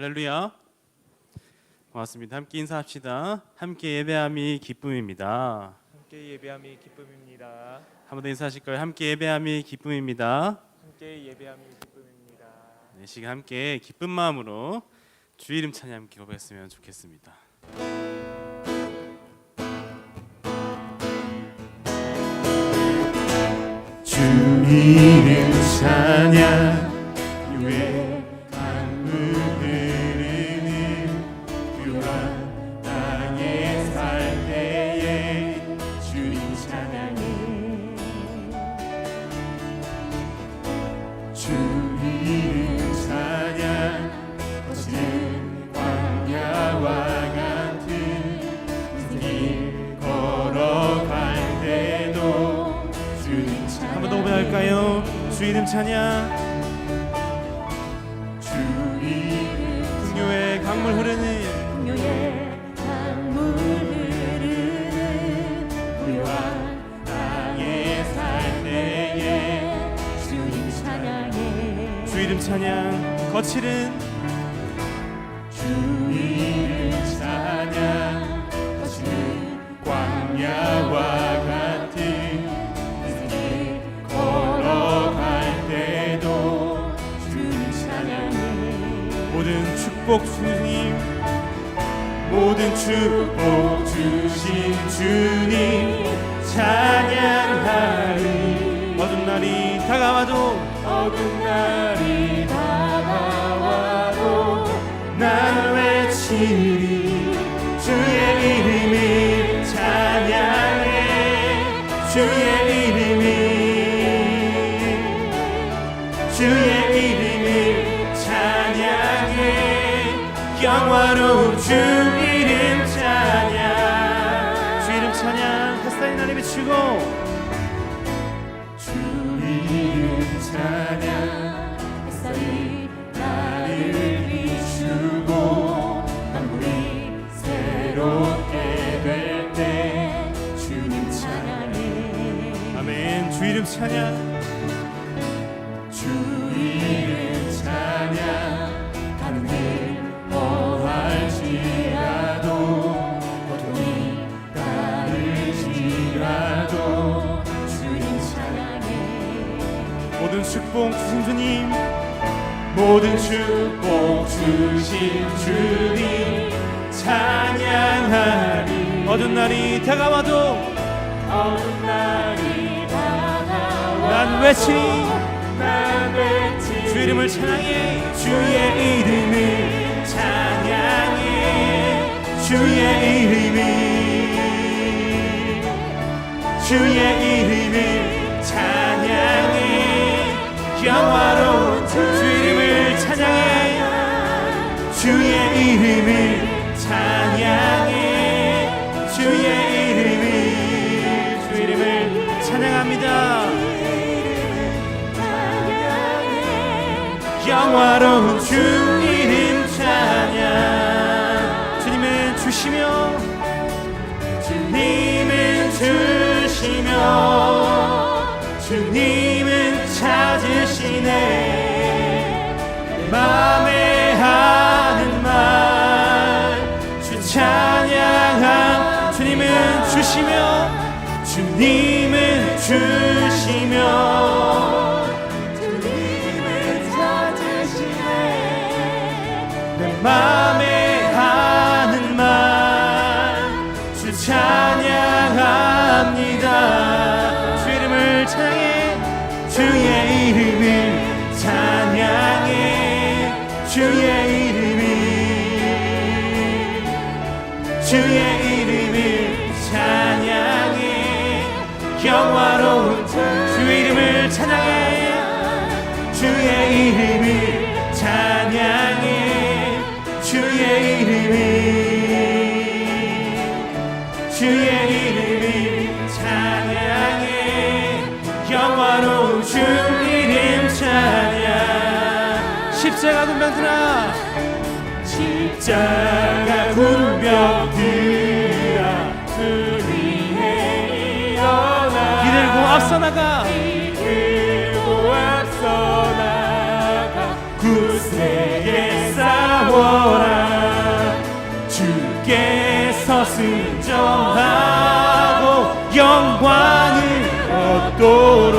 할렐루야. 고맙습니다. 함께 인사합시다. 함께 예배함이 기쁨입니다. 함께 예배함이 기쁨입니다. 한 번 더 인사하실 거예요. 함께 예배함이 기쁨입니다. 함께 예배함이 기쁨입니다. 네, 시간 함께 기쁜 마음으로 주 이름 찬양 함께 고백했으면 좋겠습니다. 주 이름 찬양 교회 강물 흐르는 유한 땅에 살 때에 주님 찬양해 주 이름 찬양 거친 광야와 같은 길 걸어갈 때도 주님 찬양 한 번 더 고백할까요? 주 이름 찬양 주 이름 풍요의 강물 흐르는 풍요의 강물 흐르는 유한 땅에 살 때에 주님 찬양해 주 이름 찬양 거칠은 주 이름 찬양 거칠은 광야와 같은 길 걸어갈 때도 주님 찬양해 모든 축복 주님 모든 축복 주신 주님 찬양하리 어두운 날이 다가와도 어두운 날이 다가와도 난 외치리 주의 이름을 찬양해 주의 이름을 찬양해 영화로운 주 이름 찬양 주 이름 찬양 햇살이 나를 비추고 주 이름 찬양 햇살이 나를 비추고 만물이 새롭게 될 때 주님 찬양해 아멘 주 이름 찬양 주 이름 찬양 가는 길 험할지라도 고통이 따를지라도 주님 찬양해 모든 축복 주신 주님 모든 축복 주신 주님 찬양하리 어두운 날이 다가와도 어두운 날이 다가와 난 외치리 난 외치리 주 이름을 찬양해 주의 이름을 찬양해 주의 이름을 찬양해 영화로운 주 이름을 찬양해 주의 이름을 찬양해 주의 이름을 찬양합니다 영화로운 주 이름 찬양 주님은 주시며 주님은 찾으시네 내 맘에 하는 말 주 찬양함 주님은 주시며 주님은 내 맘에 하는 말 주 찬양합니다 주 이름을 찬양해 주의 이름을 찬양해 주의 이름을 찬양해 영화로운 주의 이름을 찬양해 주의 이름을 찬양해 주의 이름을 찬양해 영화로운 주 이름 찬양 십자가 군병들아 십자가 군병들아 우리의 일어나 기들고 앞서 나가 굳세게 싸워 승전하고 영광을 얻도록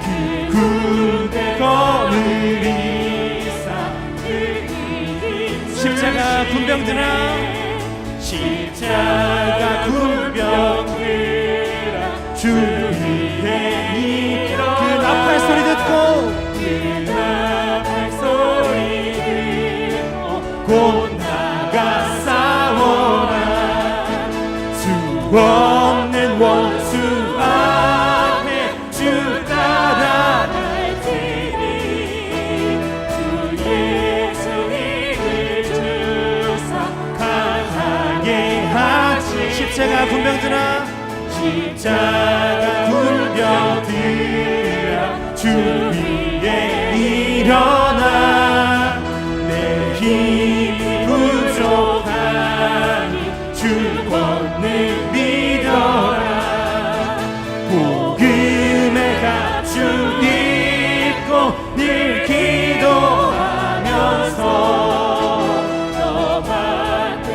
그 군대 거느리사 십자가 군병들아 십자가 군병들아 주 위에 그 나팔 소리 듣고 곧 나가 싸워라 수 없는 원수 앞에 주 따라갈지니 주의 성의를 주사 강하게 하시 십자가 군병들아 십자가 군병들아 주 위에 일어나 내 힘이 부족하니 주 권능 믿어라 복음의 가죽 입고 늘 기도하면서 너 맡은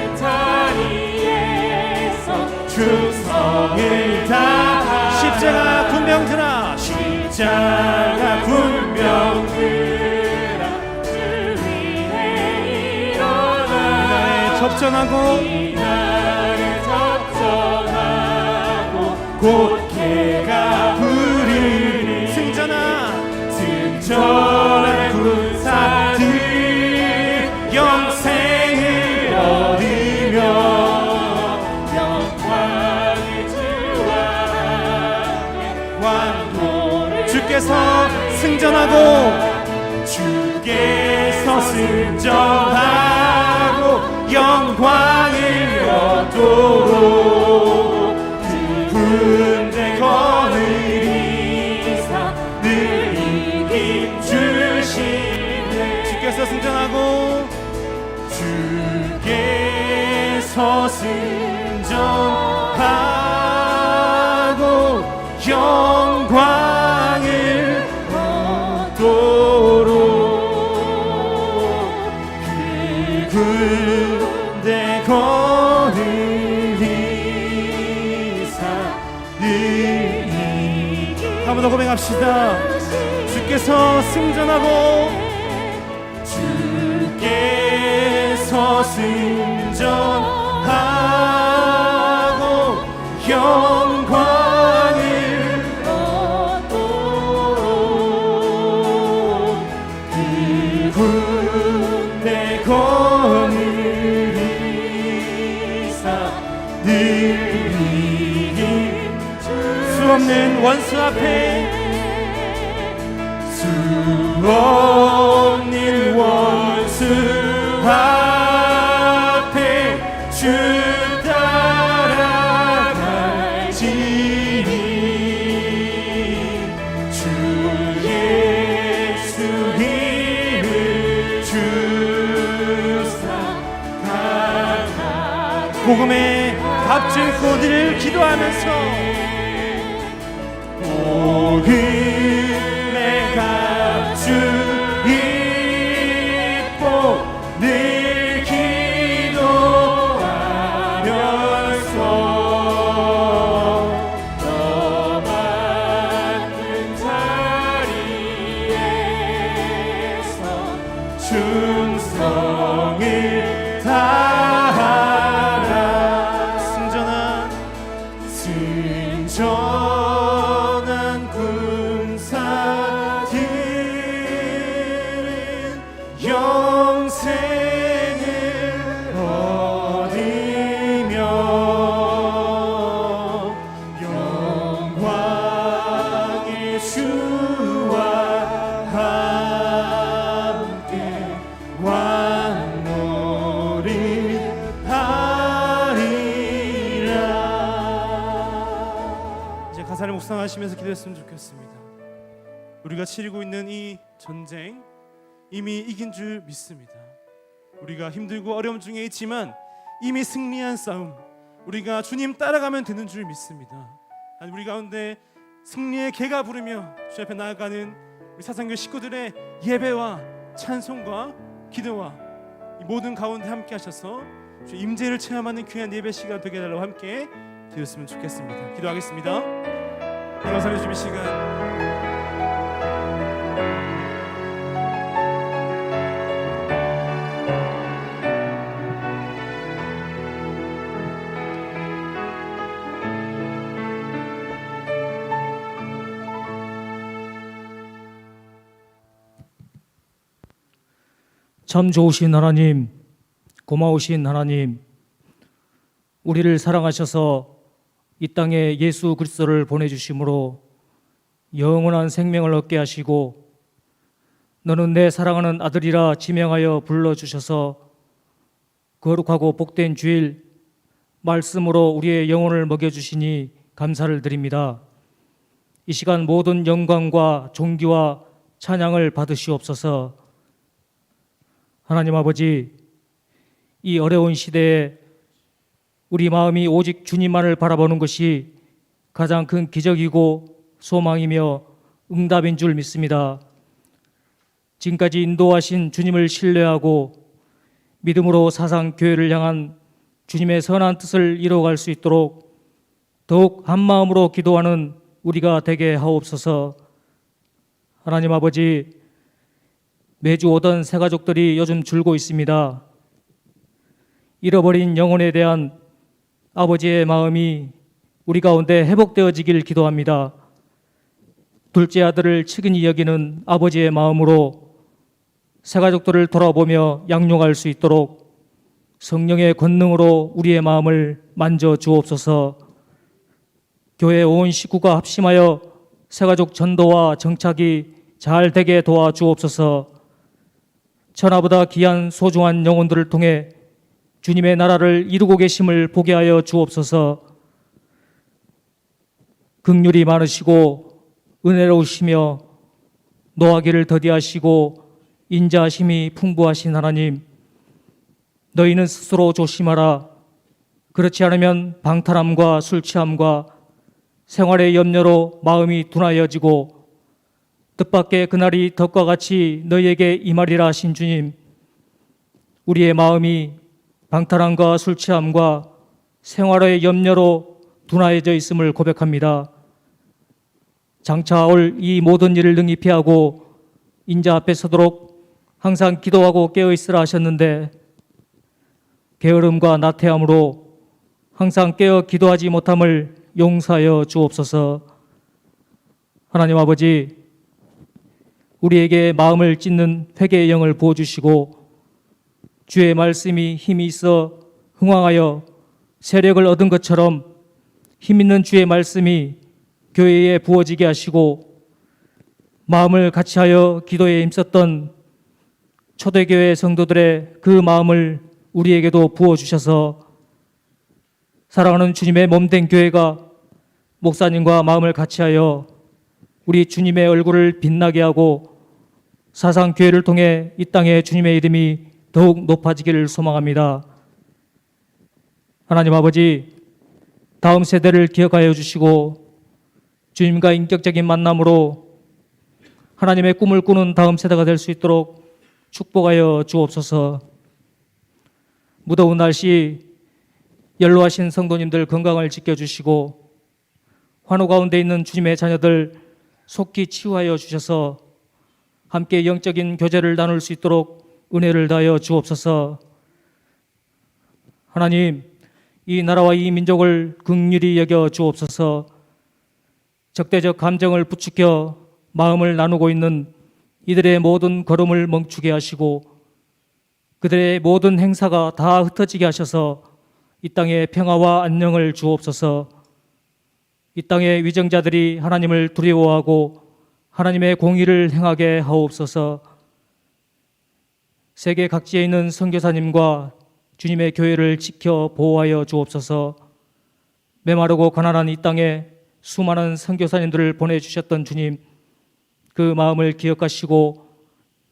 자리에서 충성을 다하 십자가 군병들아 십자가 군병들아 주 위에 일어나 접전하고 곧 개가 부르는 승전한 군사들 영생을 얻으며 영광의 주와 왕도를 주께서 승전하고 영광을 얻도록 그 군대 거느리사 늘 이김 주시네 주께서 승전하고 영광을 얻도록 그 군대 거느리사 늘 이김 한 번 더 고백합시다 주께서 승전하고 영광을 얻도록 그 군대 거느리사 늘 이긴 수 없는 원수 앞에 수 없는 원수 앞에 주 따라갈지니 주 예수 힘을 주사 강하게 복음의 값줄 고들을 기도하면서 복음의 값줄 입고 늘 기도하면서 너 맡은 자리에서 충성을 다하라 승전한 군사들은 영생을 얻으며 영광의 주와 함께 왕노를 하리라. 이제 가사를 묵상하시면서 기도했으면 좋겠습니다. 우리가 치르고 있는 이 전쟁 이미 이긴 줄 믿습니다. 우리가 힘들고 어려움 중에 있지만 이미 승리한 싸움, 우리가 주님 따라가면 되는 줄 믿습니다. 우리 가운데 승리의 개가 부르며 주 앞에 나아가는 우리 사상교 식구들의 예배와 찬송과 기도와 이 모든 가운데 함께 하셔서 주의 임재를 체험하는 귀한 예배 시간 되게 해달라고 함께 드렸으면 좋겠습니다. 기도하겠습니다. 감사합니다. 주님 이 시간 참 좋으신 하나님, 고마우신 하나님, 우리를 사랑하셔서 이 땅에 예수 그리스도를 보내주심으로 영원한 생명을 얻게 하시고 너는 내 사랑하는 아들이라 지명하여 불러주셔서 거룩하고 복된 주일 말씀으로 우리의 영혼을 먹여주시니 감사를 드립니다. 이 시간 모든 영광과 존귀와 찬양을 받으시옵소서. 하나님 아버지, 이 어려운 시대에 우리 마음이 오직 주님만을 바라보는 것이 가장 큰 기적이고 소망이며 응답인 줄 믿습니다. 지금까지 인도하신 주님을 신뢰하고 믿음으로 사상 교회를 향한 주님의 선한 뜻을 이루어갈 수 있도록 더욱 한 마음으로 기도하는 우리가 되게 하옵소서. 하나님 아버지, 매주 오던 새가족들이 요즘 줄고 있습니다. 잃어버린 영혼에 대한 아버지의 마음이 우리 가운데 회복되어지길 기도합니다. 둘째 아들을 측은히 여기는 아버지의 마음으로 새가족들을 돌아보며 양육할 수 있도록 성령의 권능으로 우리의 마음을 만져 주옵소서. 교회 온 식구가 합심하여 새가족 전도와 정착이 잘 되게 도와 주옵소서. 천하보다 귀한 소중한 영혼들을 통해 주님의 나라를 이루고 계심을 보게 하여 주옵소서. 긍휼이 많으시고 은혜로우시며 노하기를 더디하시고 인자하심이 풍부하신 하나님, 너희는 스스로 조심하라. 그렇지 않으면 방탈함과 술 취함과 생활의 염려로 마음이 둔하여지고 뜻밖의 그날이 덕과 같이 너희에게 임하리라 하신 주님, 우리의 마음이 방탈함과 술 취함과 생활의 염려로 둔하여져 있음을 고백합니다. 장차 올 이 모든 일을 능히 피하고 인자 앞에 서도록 항상 기도하고 깨어있으라 하셨는데 게으름과 나태함으로 항상 깨어 기도하지 못함을 용서하여 주옵소서. 하나님 아버지, 우리에게 마음을 찢는 회개의 영을 부어주시고 주의 말씀이 힘이 있어 흥왕하여 세력을 얻은 것처럼 힘있는 주의 말씀이 교회에 부어지게 하시고 마음을 같이하여 기도에 힘썼던 초대교회 성도들의 그 마음을 우리에게도 부어주셔서 사랑하는 주님의 몸된 교회가 목사님과 마음을 같이하여 우리 주님의 얼굴을 빛나게 하고 사상 교회를 통해 이 땅에 주님의 이름이 더욱 높아지기를 소망합니다. 하나님 아버지, 다음 세대를 기억하여 주시고 주님과 인격적인 만남으로 하나님의 꿈을 꾸는 다음 세대가 될 수 있도록 축복하여 주옵소서. 무더운 날씨 연로하신 성도님들 건강을 지켜주시고 환호 가운데 있는 주님의 자녀들 속히 치유하여 주셔서 함께 영적인 교제를 나눌 수 있도록 은혜를 다하여 주옵소서. 하나님, 이 나라와 이 민족을 긍휼히 여겨 주옵소서. 적대적 감정을 부추겨 마음을 나누고 있는 이들의 모든 걸음을 멈추게 하시고 그들의 모든 행사가 다 흩어지게 하셔서 이 땅에 평화와 안녕을 주옵소서. 이 땅의 위정자들이 하나님을 두려워하고 하나님의 공의를 행하게 하옵소서. 세계 각지에 있는 선교사님과 주님의 교회를 지켜 보호하여 주옵소서. 메마르고 가난한 이 땅에 수많은 선교사님들을 보내주셨던 주님, 그 마음을 기억하시고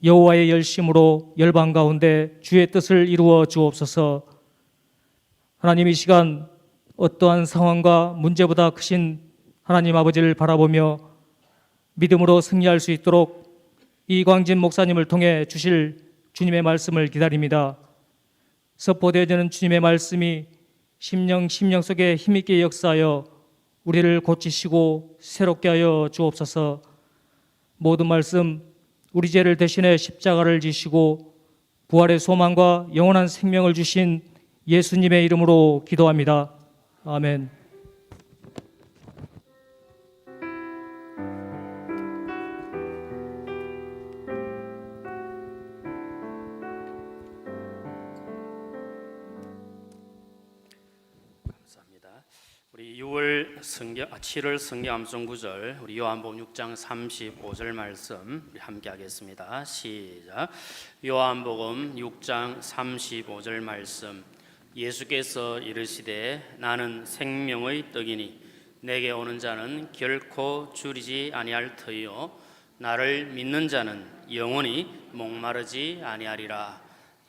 여호와의 열심으로 열방 가운데 주의 뜻을 이루어 주옵소서. 하나님, 이 시간 어떠한 상황과 문제보다 크신 하나님 아버지를 바라보며 믿음으로 승리할 수 있도록 이광진 목사님을 통해 주실 주님의 말씀을 기다립니다. 선포되어지는 주님의 말씀이 심령 속에 힘있게 역사하여 우리를 고치시고 새롭게 하여 주옵소서. 모든 말씀 우리 죄를 대신해 십자가를 지시고 부활의 소망과 영원한 생명을 주신 예수님의 이름으로 기도합니다. 아멘. 감사합니다. 우리 7월 성경 암송 구절, 우리 요한복음 6장 35절 말씀 우리 함께 하겠습니다. 시작. 요한복음 6장 35절 말씀. 예수께서 이르시되 나는 생명의 떡이니 내게 오는 자는 결코 줄이지 아니할 터이요 나를 믿는 자는 영원히 목마르지 아니하리라.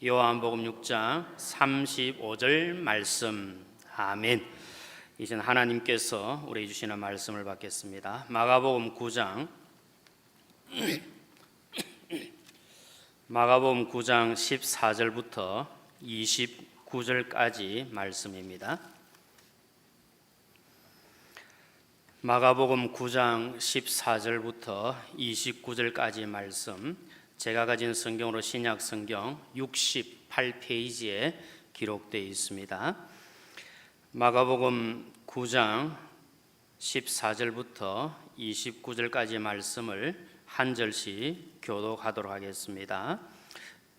요한복음 6장 35절 말씀. 아멘. 이제는 하나님께서 우리 주시는 말씀을 받겠습니다. 마가복음 9장 14절부터 29절까지 말씀입니다. 마가복음 9장 14절부터 29절까지 말씀, 제가 가진 성경으로 신약 성경 68페이지에 기록되어 있습니다. 마가복음 9장 14절부터 29절까지 말씀을 한 절씩 교독하도록 하겠습니다.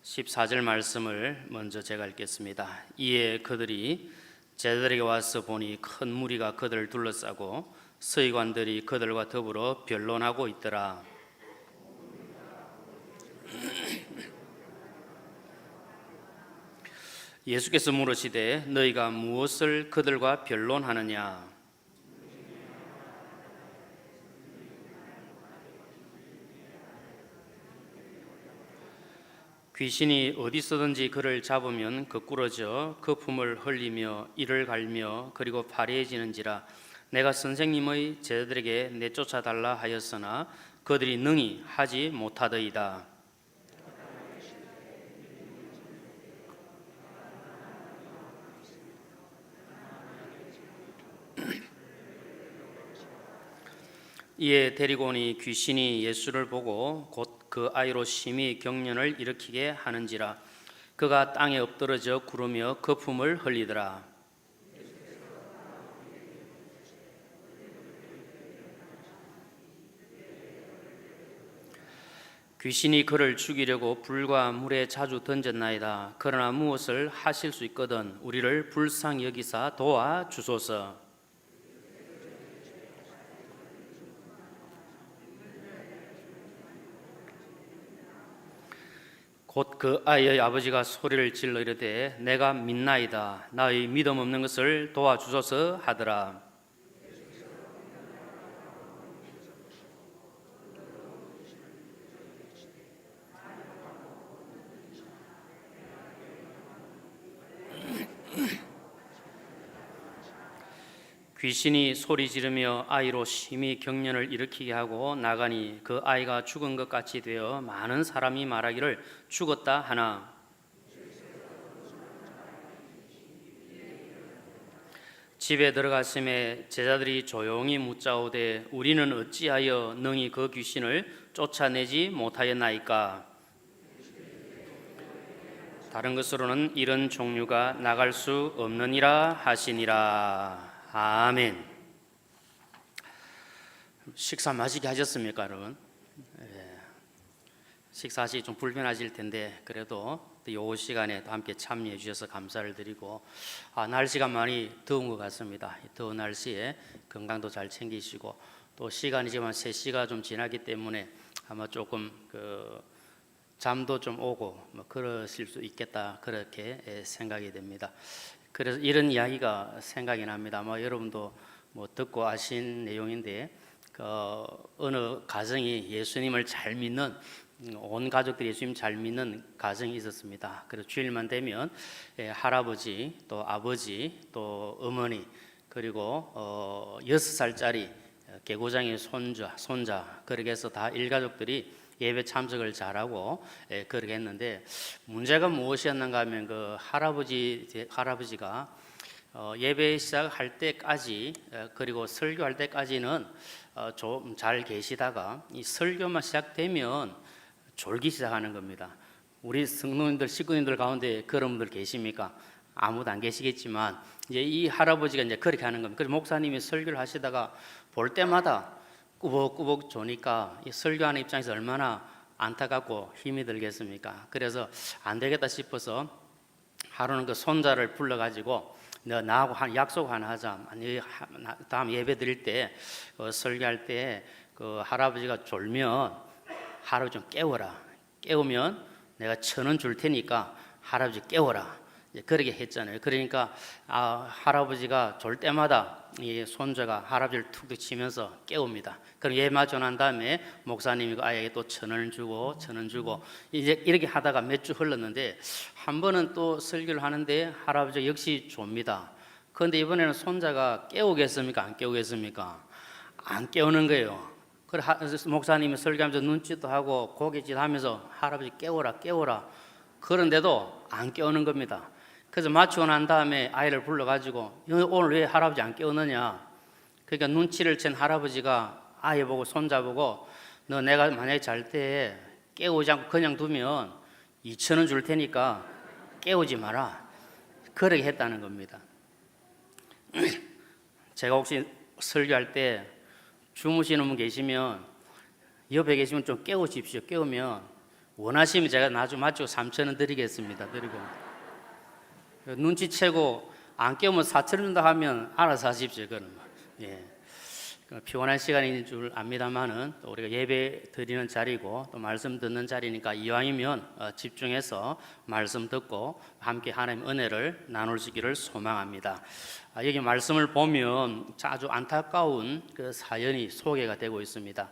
14절 말씀을 먼저 제가 읽겠습니다. 이에 그들이 제자들에게 와서 보니 큰 무리가 그들을 둘러싸고 서기관들이 그들과 더불어 변론하고 있더라. 예수께서 물으시되 너희가 무엇을 그들과 변론하느냐? 귀신이 어디서든지 그를 잡으면 거꾸러져 거품을 흘리며 이를 갈며 그리고 파래해지는지라. 내가 선생님의 제자들에게 내쫓아 달라 하였으나 그들이 능히 하지 못하더이다. 이에 데리고 오니 귀신이 예수를 보고 곧 그 아이로 심히 경련을 일으키게 하는지라. 그가 땅에 엎드러져 구르며 거품을 흘리더라. 귀신이 그를 죽이려고 불과 물에 자주 던졌나이다. 그러나 무엇을 하실 수 있거든 우리를 불쌍히 여기사 도와주소서. 곧 그 아이의 아버지가 소리를 질러 이르되 내가 믿나이다. 나의 믿음 없는 것을 도와주소서 하더라. 귀신이 소리 지르며 아이로 심히 경련을 일으키게 하고 나가니 그 아이가 죽은 것 같이 되어 많은 사람이 말하기를 죽었다 하나. 집에 들어갔음에 제자들이 조용히 묻자오되 우리는 어찌하여 능히 그 귀신을 쫓아내지 못하였나이까? 다른 것으로는 이런 종류가 나갈 수 없느니라 하시니라. 아멘. 식사 맛있게 하셨습니까, 여러분? 식사하시기 좀 불편하실 텐데 그래도 이 시간에 또 함께 참여해 주셔서 감사를 드리고, 날씨가 많이 더운 것 같습니다. 더운 날씨에 건강도 잘 챙기시고, 또 시간이지만 3시가 좀 지나기 때문에 아마 조금 잠도 좀 오고 그러실 수 있겠다, 그렇게 생각이 됩니다. 그래서 이런 이야기가 생각이 납니다. 아마 여러분도 듣고 아신 내용인데, 어느 가정이 예수님을 잘 믿는, 온 가족들이 예수님 잘 믿는 가정이 있었습니다. 그래서 주일만 되면 할아버지, 또 아버지, 또 어머니, 그리고 6살짜리 개고장의 손자, 그렇게 해서 다 일가족들이 예배 참석을 잘하고 그렇게 했는데 문제가 무엇이었는가 하면 그 할아버지가 예배 시작할 때까지 그리고 설교할 때까지는 좀 잘 계시다가 이 설교만 시작되면 졸기 시작하는 겁니다. 우리 성도님들 식구님들 가운데 그런 분들 계십니까? 아무도 안 계시겠지만 이제 이 할아버지가 이제 그렇게 하는 겁니다. 그래서 목사님이 설교를 하시다가 볼 때마다 꾸벅꾸벅 조니까 이 설교하는 입장에서 얼마나 안타깝고 힘이 들겠습니까? 그래서 안 되겠다 싶어서 하루는 그 손자를 불러가지고 너 나하고 약속 하나 하자. 다음 예배 드릴 때 설교할 때 그 할아버지가 졸면 할아버지 좀 깨워라. 깨우면 내가 1,000원 줄 테니까 할아버지 깨워라. 그렇게 했잖아요. 그러니까 할아버지가 졸 때마다 이 손자가 할아버지를 툭툭 치면서 깨웁니다. 그럼 예배 마치고 난 다음에 목사님이 아이에게 또 1,000원을 주고 1,000원 주고 이제 이렇게 하다가 몇 주 흘렀는데 한 번은 또 설교를 하는데 할아버지가 역시 좁니다. 그런데 이번에는 손자가 깨우겠습니까? 안 깨우겠습니까? 안 깨우는 거예요. 그래서 목사님이 설교하면서 눈짓도 하고 고개짓 하면서 할아버지 깨워라 깨워라. 그런데도 안 깨우는 겁니다. 그래서 마치고 난 다음에 아이를 불러가지고 오늘 왜 할아버지 안 깨우느냐. 그러니까 눈치를 챈 할아버지가 아이 보고 손자 보고 너 내가 만약에 잘 때 깨우지 않고 그냥 두면 2,000원 줄 테니까 깨우지 마라. 그렇게 했다는 겁니다. 제가 혹시 설교할 때 주무시는 분 계시면 옆에 계시면 좀 깨우십시오. 깨우면 원하시면 제가 나중에 마치고 3,000원 드리겠습니다. 드리고 눈치채고 안 깨우면 4,000원 준다 하면 알아서 하십시오. 그는 피곤한 시간인 줄 압니다만은 또 우리가 예배 드리는 자리고 또 말씀 듣는 자리니까 이왕이면 집중해서 말씀 듣고 함께 하나님의 은혜를 나눌 수 있기를 소망합니다. 여기 말씀을 보면 아주 안타까운 그 사연이 소개가 되고 있습니다.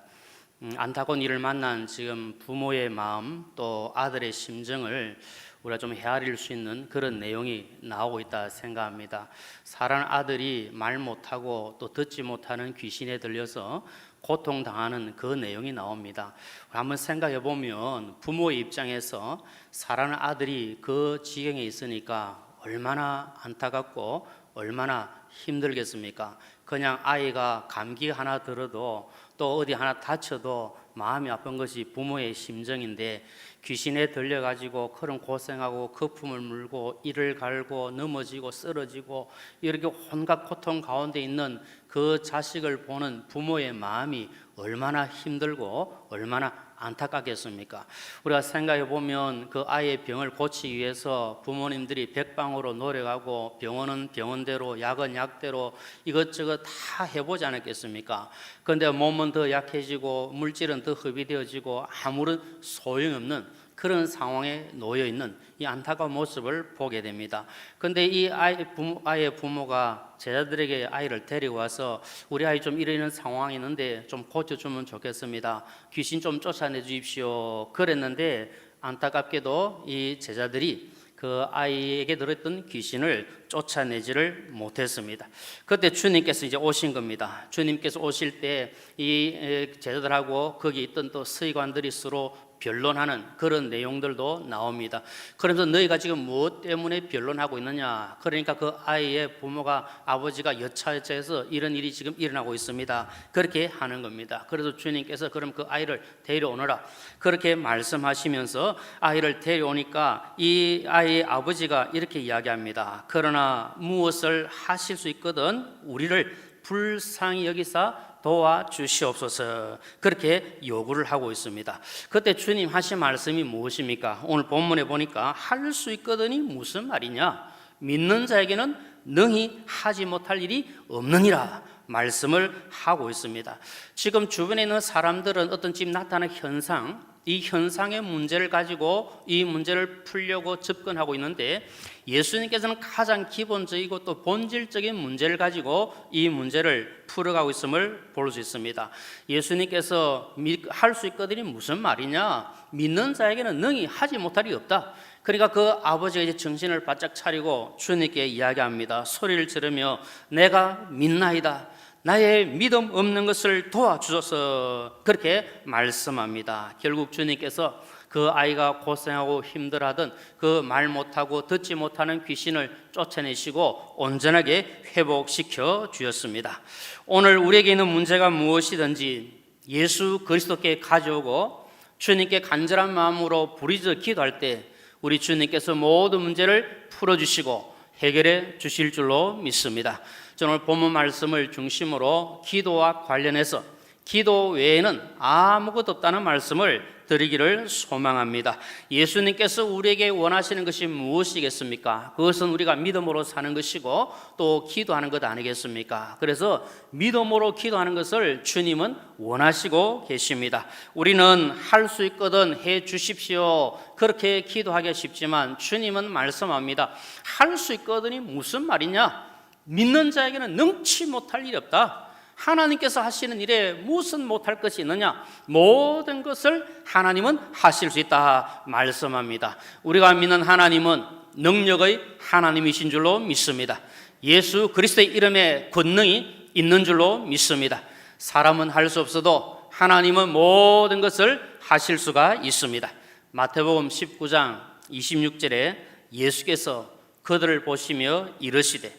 안타까운 일을 만난 지금 부모의 마음 또 아들의 심정을 우리가 좀 헤아릴 수 있는 그런 내용이 나오고 있다 생각합니다. 사랑하는 아들이 말 못하고 또 듣지 못하는 귀신에 들려서 고통당하는 그 내용이 나옵니다. 한번 생각해 보면 부모의 입장에서 사랑하는 아들이 그 지경에 있으니까 얼마나 안타깝고 얼마나 힘들겠습니까? 그냥 아이가 감기 하나 들어도 또 어디 하나 다쳐도 마음이 아픈 것이 부모의 심정인데 귀신에 들려가지고 그런 고생하고 거품을 물고 이를 갈고 넘어지고 쓰러지고 이렇게 온갖 고통 가운데 있는 그 자식을 보는 부모의 마음이 얼마나 힘들고 얼마나 안타깝겠습니까? 우리가 생각해 보면 그 아이의 병을 고치기 위해서 부모님들이 백방으로 노력하고 병원은 병원대로 약은 약대로 이것저것 다 해보지 않았겠습니까? 그런데 몸은 더 약해지고 물질은 더 흡입되어지고 아무런 소용없는 그런 상황에 놓여 있는 이 안타까운 모습을 보게 됩니다. 그런데 이 아이의 부모가 제자들에게 아이를 데리고 와서 우리 아이 좀 이런 상황이 있는데 좀 고쳐주면 좋겠습니다. 귀신 좀 쫓아내 주십시오. 그랬는데 안타깝게도 이 제자들이 그 아이에게 들었던 귀신을 쫓아내지를 못했습니다. 그때 주님께서 이제 오신 겁니다. 주님께서 오실 때 이 제자들하고 거기 있던 또 서기관들이 서로 변론하는 그런 내용들도 나옵니다. 그러면서 너희가 지금 무엇 때문에 변론하고 있느냐? 그러니까 그 아이의 부모가 아버지가 여차여차해서 이런 일이 지금 일어나고 있습니다. 그렇게 하는 겁니다. 그래서 주님께서 그럼 그 아이를 데려오너라 그렇게 말씀하시면서 아이를 데려오니까 이 아이의 아버지가 이렇게 이야기합니다. 그러나 무엇을 하실 수 있거든 우리를 불쌍히 여기사 도와주시옵소서 그렇게 요구를 하고 있습니다. 그때 주님 하신 말씀이 무엇입니까? 오늘 본문에 보니까 할 수 있거든이 무슨 말이냐? 믿는 자에게는 능히 하지 못할 일이 없느니라 말씀을 하고 있습니다. 지금 주변에 있는 사람들은 어떤 지금 나타나는 현상 이 현상의 문제를 가지고 이 문제를 풀려고 접근하고 있는데 예수님께서는 가장 기본적이고 또 본질적인 문제를 가지고 이 문제를 풀어가고 있음을 볼 수 있습니다. 예수님께서 할 수 있거든이 무슨 말이냐? 믿는 자에게는 능히 하지 못할 일이 없다. 그러니까 그 아버지가 이제 정신을 바짝 차리고 주님께 이야기합니다. 소리를 지르며 내가 믿나이다. 나의 믿음 없는 것을 도와주소서 그렇게 말씀합니다. 결국 주님께서 그 아이가 고생하고 힘들어하던 그 말 못하고 듣지 못하는 귀신을 쫓아내시고 온전하게 회복시켜 주셨습니다. 오늘 우리에게 있는 문제가 무엇이든지 예수 그리스도께 가져오고 주님께 간절한 마음으로 부르짖어 기도할 때 우리 주님께서 모든 문제를 풀어주시고 해결해 주실 줄로 믿습니다. 저는 오늘 본문 말씀을 중심으로 기도와 관련해서 기도 외에는 아무것도 없다는 말씀을 드리기를 소망합니다. 예수님께서 우리에게 원하시는 것이 무엇이겠습니까? 그것은 우리가 믿음으로 사는 것이고 또 기도하는 것 아니겠습니까? 그래서 믿음으로 기도하는 것을 주님은 원하시고 계십니다. 우리는 할 수 있거든 해 주십시오 그렇게 기도하기 쉽지만 주님은 말씀합니다. 할 수 있거든이 무슨 말이냐? 믿는 자에게는 능치 못할 일이 없다. 하나님께서 하시는 일에 무슨 못할 것이 있느냐? 모든 것을 하나님은 하실 수 있다 말씀합니다. 우리가 믿는 하나님은 능력의 하나님이신 줄로 믿습니다. 예수 그리스도의 이름에 권능이 있는 줄로 믿습니다. 사람은 할 수 없어도 하나님은 모든 것을 하실 수가 있습니다. 마태복음 19장 26절에 예수께서 그들을 보시며 이르시되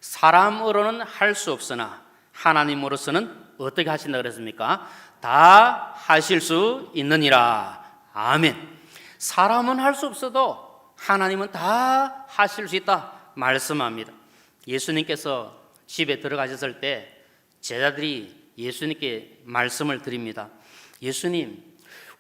사람으로는 할 수 없으나 하나님으로서는 어떻게 하신다 그랬습니까? 다 하실 수 있느니라. 아멘. 사람은 할 수 없어도 하나님은 다 하실 수 있다 말씀합니다. 예수님께서 집에 들어가셨을 때 제자들이 예수님께 말씀을 드립니다. 예수님,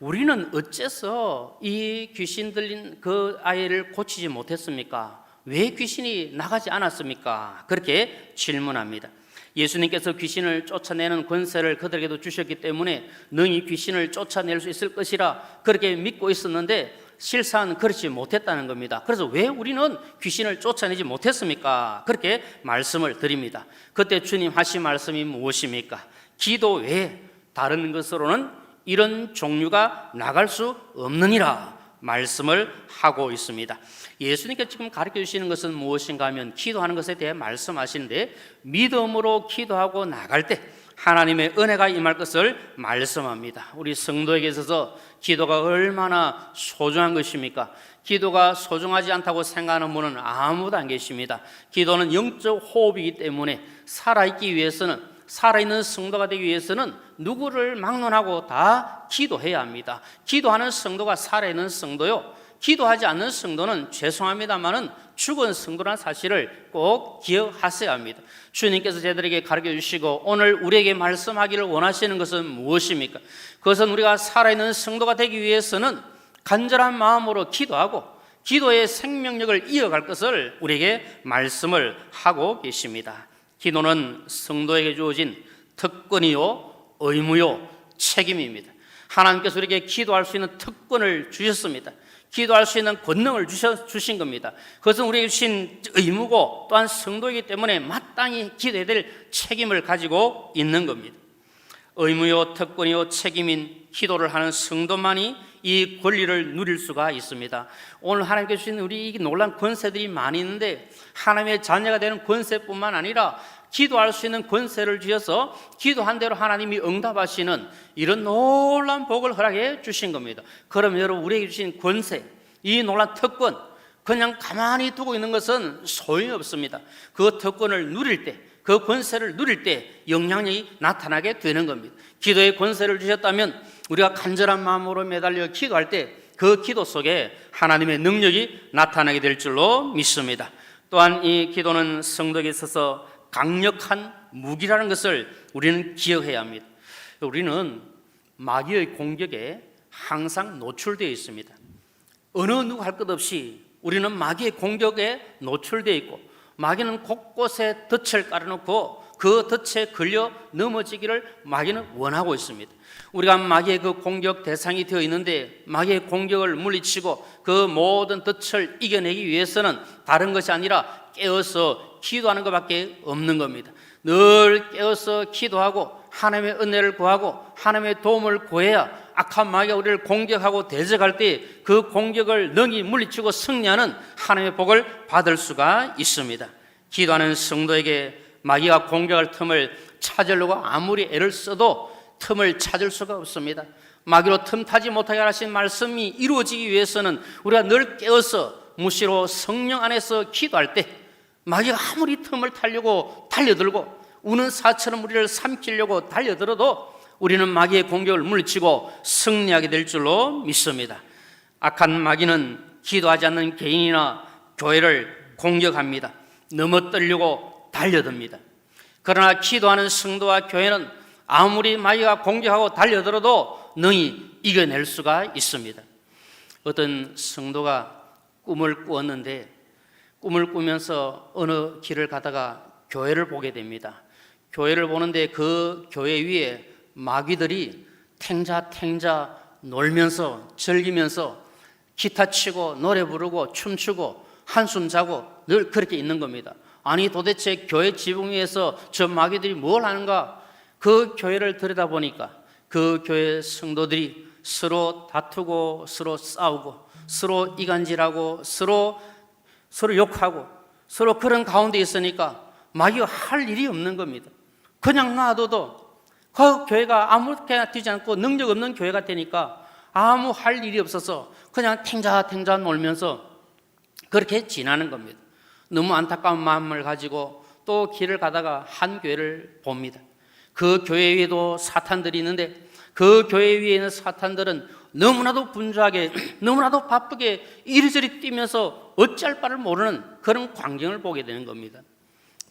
우리는 어째서 이 귀신 들린 그 아이를 고치지 못했습니까? 왜 귀신이 나가지 않았습니까? 그렇게 질문합니다. 예수님께서 귀신을 쫓아내는 권세를 그들에게도 주셨기 때문에 능히 귀신을 쫓아낼 수 있을 것이라 그렇게 믿고 있었는데 실상 그렇지 못했다는 겁니다. 그래서 왜 우리는 귀신을 쫓아내지 못했습니까? 그렇게 말씀을 드립니다. 그때 주님 하신 말씀이 무엇입니까? 기도 외에 다른 것으로는 이런 종류가 나갈 수 없느니라 말씀을 하고 있습니다. 예수님께서 지금 가르쳐 주시는 것은 무엇인가 하면 기도하는 것에 대해 말씀하시는데 믿음으로 기도하고 나갈 때 하나님의 은혜가 임할 것을 말씀합니다. 우리 성도에게 있어서 기도가 얼마나 소중한 것입니까? 기도가 소중하지 않다고 생각하는 분은 아무도 안 계십니다. 기도는 영적 호흡이기 때문에 살아있기 위해서는 살아있는 성도가 되기 위해서는 누구를 막론하고 다 기도해야 합니다. 기도하는 성도가 살아있는 성도요, 기도하지 않는 성도는 죄송합니다만은 죽은 성도라는 사실을 꼭 기억하셔야 합니다. 주님께서 저희들에게 가르쳐 주시고 오늘 우리에게 말씀하기를 원하시는 것은 무엇입니까? 그것은 우리가 살아있는 성도가 되기 위해서는 간절한 마음으로 기도하고 기도의 생명력을 이어갈 것을 우리에게 말씀을 하고 계십니다. 기도는 성도에게 주어진 특권이요, 의무요, 책임입니다. 하나님께서 우리에게 기도할 수 있는 특권을 주셨습니다. 기도할 수 있는 권능을 주신 겁니다. 그것은 우리에게 주신 의무고 또한 성도이기 때문에 마땅히 기도해야 될 책임을 가지고 있는 겁니다. 의무요, 특권이요, 책임인 기도를 하는 성도만이 이 권리를 누릴 수가 있습니다. 오늘 하나님께서 주신 우리 이 놀라운 권세들이 많이 있는데 하나님의 자녀가 되는 권세뿐만 아니라 기도할 수 있는 권세를 주셔서 기도한 대로 하나님이 응답하시는 이런 놀라운 복을 허락해 주신 겁니다. 그럼 여러분, 우리에게 주신 권세, 이 놀라운 특권, 그냥 가만히 두고 있는 것은 소용이 없습니다. 그 특권을 누릴 때, 그 권세를 누릴 때 영향력이 나타나게 되는 겁니다. 기도의 권세를 주셨다면 우리가 간절한 마음으로 매달려 기도할 때 그 기도 속에 하나님의 능력이 나타나게 될 줄로 믿습니다. 또한 이 기도는 성도에게 있어서 강력한 무기라는 것을 우리는 기억해야 합니다. 우리는 마귀의 공격에 항상 노출되어 있습니다. 어느 누구 할 것 없이 우리는 마귀의 공격에 노출되어 있고 마귀는 곳곳에 덫을 깔아놓고 그 덫에 걸려 넘어지기를 마귀는 원하고 있습니다. 우리가 마귀의 그 공격 대상이 되어 있는데 마귀의 공격을 물리치고 그 모든 덫을 이겨내기 위해서는 다른 것이 아니라 깨어서 기도하는 것밖에 없는 겁니다. 늘 깨어서 기도하고 하나님의 은혜를 구하고 하나님의 도움을 구해야 악한 마귀가 우리를 공격하고 대적할 때 그 공격을 능히 물리치고 승리하는 하나님의 복을 받을 수가 있습니다. 기도하는 성도에게 마귀가 공격할 틈을 찾으려고 아무리 애를 써도 틈을 찾을 수가 없습니다. 마귀로 틈타지 못하게 하신 말씀이 이루어지기 위해서는 우리가 늘 깨어서 무시로 성령 안에서 기도할 때 마귀가 아무리 틈을 타려고 달려들고 우는 사처럼 우리를 삼키려고 달려들어도 우리는 마귀의 공격을 물리치고 승리하게 될 줄로 믿습니다. 악한 마귀는 기도하지 않는 개인이나 교회를 공격합니다. 넘어뜨리려고 달려듭니다. 그러나 기도하는 성도와 교회는 아무리 마귀가 공격하고 달려들어도 능히 이겨낼 수가 있습니다. 어떤 성도가 꿈을 꾸었는데 꿈을 꾸면서 어느 길을 가다가 교회를 보게 됩니다. 교회를 보는데 그 교회 위에 마귀들이 탱자 놀면서 즐기면서 기타 치고 노래 부르고 춤추고 한숨 자고 늘 그렇게 있는 겁니다. 아니 도대체 교회 지붕 위에서 저 마귀들이 뭘 하는가? 그 교회를 들여다보니까 그 교회 성도들이 서로 다투고 서로 싸우고 서로 이간질하고 서로 욕하고 서로 그런 가운데 있으니까 마귀가 할 일이 없는 겁니다. 그냥 놔둬도 그 교회가 아무렇게나 되지 않고 능력 없는 교회가 되니까 아무 할 일이 없어서 그냥 탱자 놀면서 그렇게 지나는 겁니다. 너무 안타까운 마음을 가지고 또 길을 가다가 한 교회를 봅니다. 그 교회 위에도 사탄들이 있는데 그 교회 위에 있는 사탄들은 너무나도 분주하게 너무나도 바쁘게 이리저리 뛰면서 어찌할 바를 모르는 그런 광경을 보게 되는 겁니다.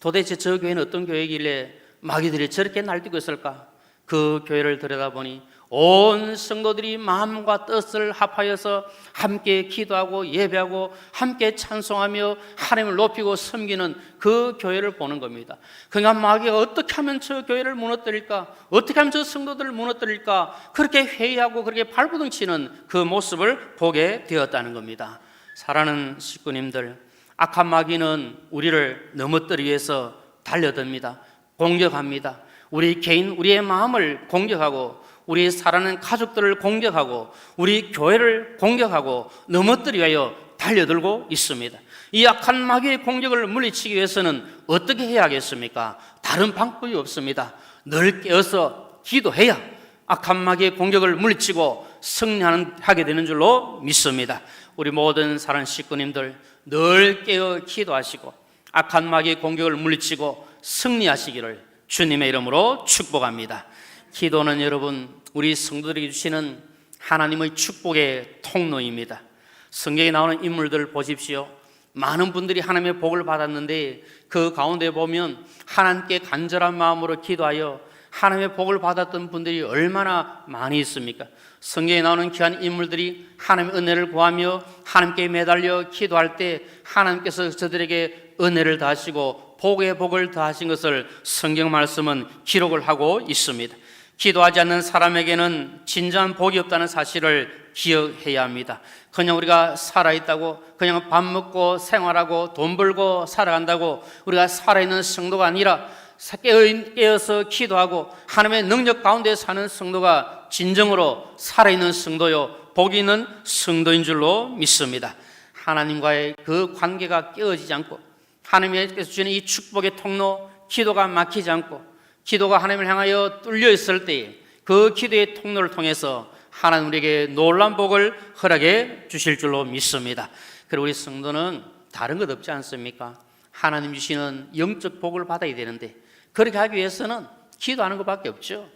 도대체 저 교회는 어떤 교회이길래 마귀들이 저렇게 날뛰고 있을까? 그 교회를 들여다보니 온 성도들이 마음과 뜻을 합하여서 함께 기도하고 예배하고 함께 찬송하며 하나님을 높이고 섬기는 그 교회를 보는 겁니다. 그러니까 마귀가 어떻게 하면 저 교회를 무너뜨릴까? 어떻게 하면 저 성도들을 무너뜨릴까? 그렇게 회의하고 그렇게 발부둥치는 그 모습을 보게 되었다는 겁니다. 사랑하는 식구님들, 악한 마귀는 우리를 넘어뜨리기 위해서 달려듭니다. 공격합니다. 우리 개인, 우리의 마음을 공격하고 우리 사랑하는 가족들을 공격하고 우리 교회를 공격하고 넘어뜨리기 위하여 달려들고 있습니다. 이 악한 마귀의 공격을 물리치기 위해서는 어떻게 해야 하겠습니까? 다른 방법이 없습니다. 늘 깨어서 기도해야 악한 마귀의 공격을 물리치고 승리하게 되는 줄로 믿습니다. 우리 모든 사랑하는 식구님들 늘 깨어 기도하시고 악한 마귀의 공격을 물리치고 승리하시기를 주님의 이름으로 축복합니다. 기도는 여러분 우리 성도들에게 주시는 하나님의 축복의 통로입니다. 성경에 나오는 인물들 보십시오. 많은 분들이 하나님의 복을 받았는데 그 가운데 보면 하나님께 간절한 마음으로 기도하여 하나님의 복을 받았던 분들이 얼마나 많이 있습니까? 성경에 나오는 귀한 인물들이 하나님의 은혜를 구하며 하나님께 매달려 기도할 때 하나님께서 저들에게 은혜를 더하시고 복의 복을 더하신 것을 성경 말씀은 기록을 하고 있습니다. 기도하지 않는 사람에게는 진정한 복이 없다는 사실을 기억해야 합니다. 그냥 우리가 살아있다고 그냥 밥 먹고 생활하고 돈 벌고 살아간다고 우리가 살아있는 성도가 아니라 깨어서 기도하고 하나님의 능력 가운데 사는 성도가 진정으로 살아있는 성도요 복이 있는 성도인 줄로 믿습니다. 하나님과의 그 관계가 깨어지지 않고 하나님께서 주시는 이 축복의 통로 기도가 막히지 않고 기도가 하나님을 향하여 뚫려 있을 때에 그 기도의 통로를 통해서 하나님 우리에게 놀라운 복을 허락해 주실 줄로 믿습니다. 그리고 우리 성도는 다른 것 없지 않습니까? 하나님 주시는 영적 복을 받아야 되는데 그렇게 하기 위해서는 기도하는 것밖에 없죠.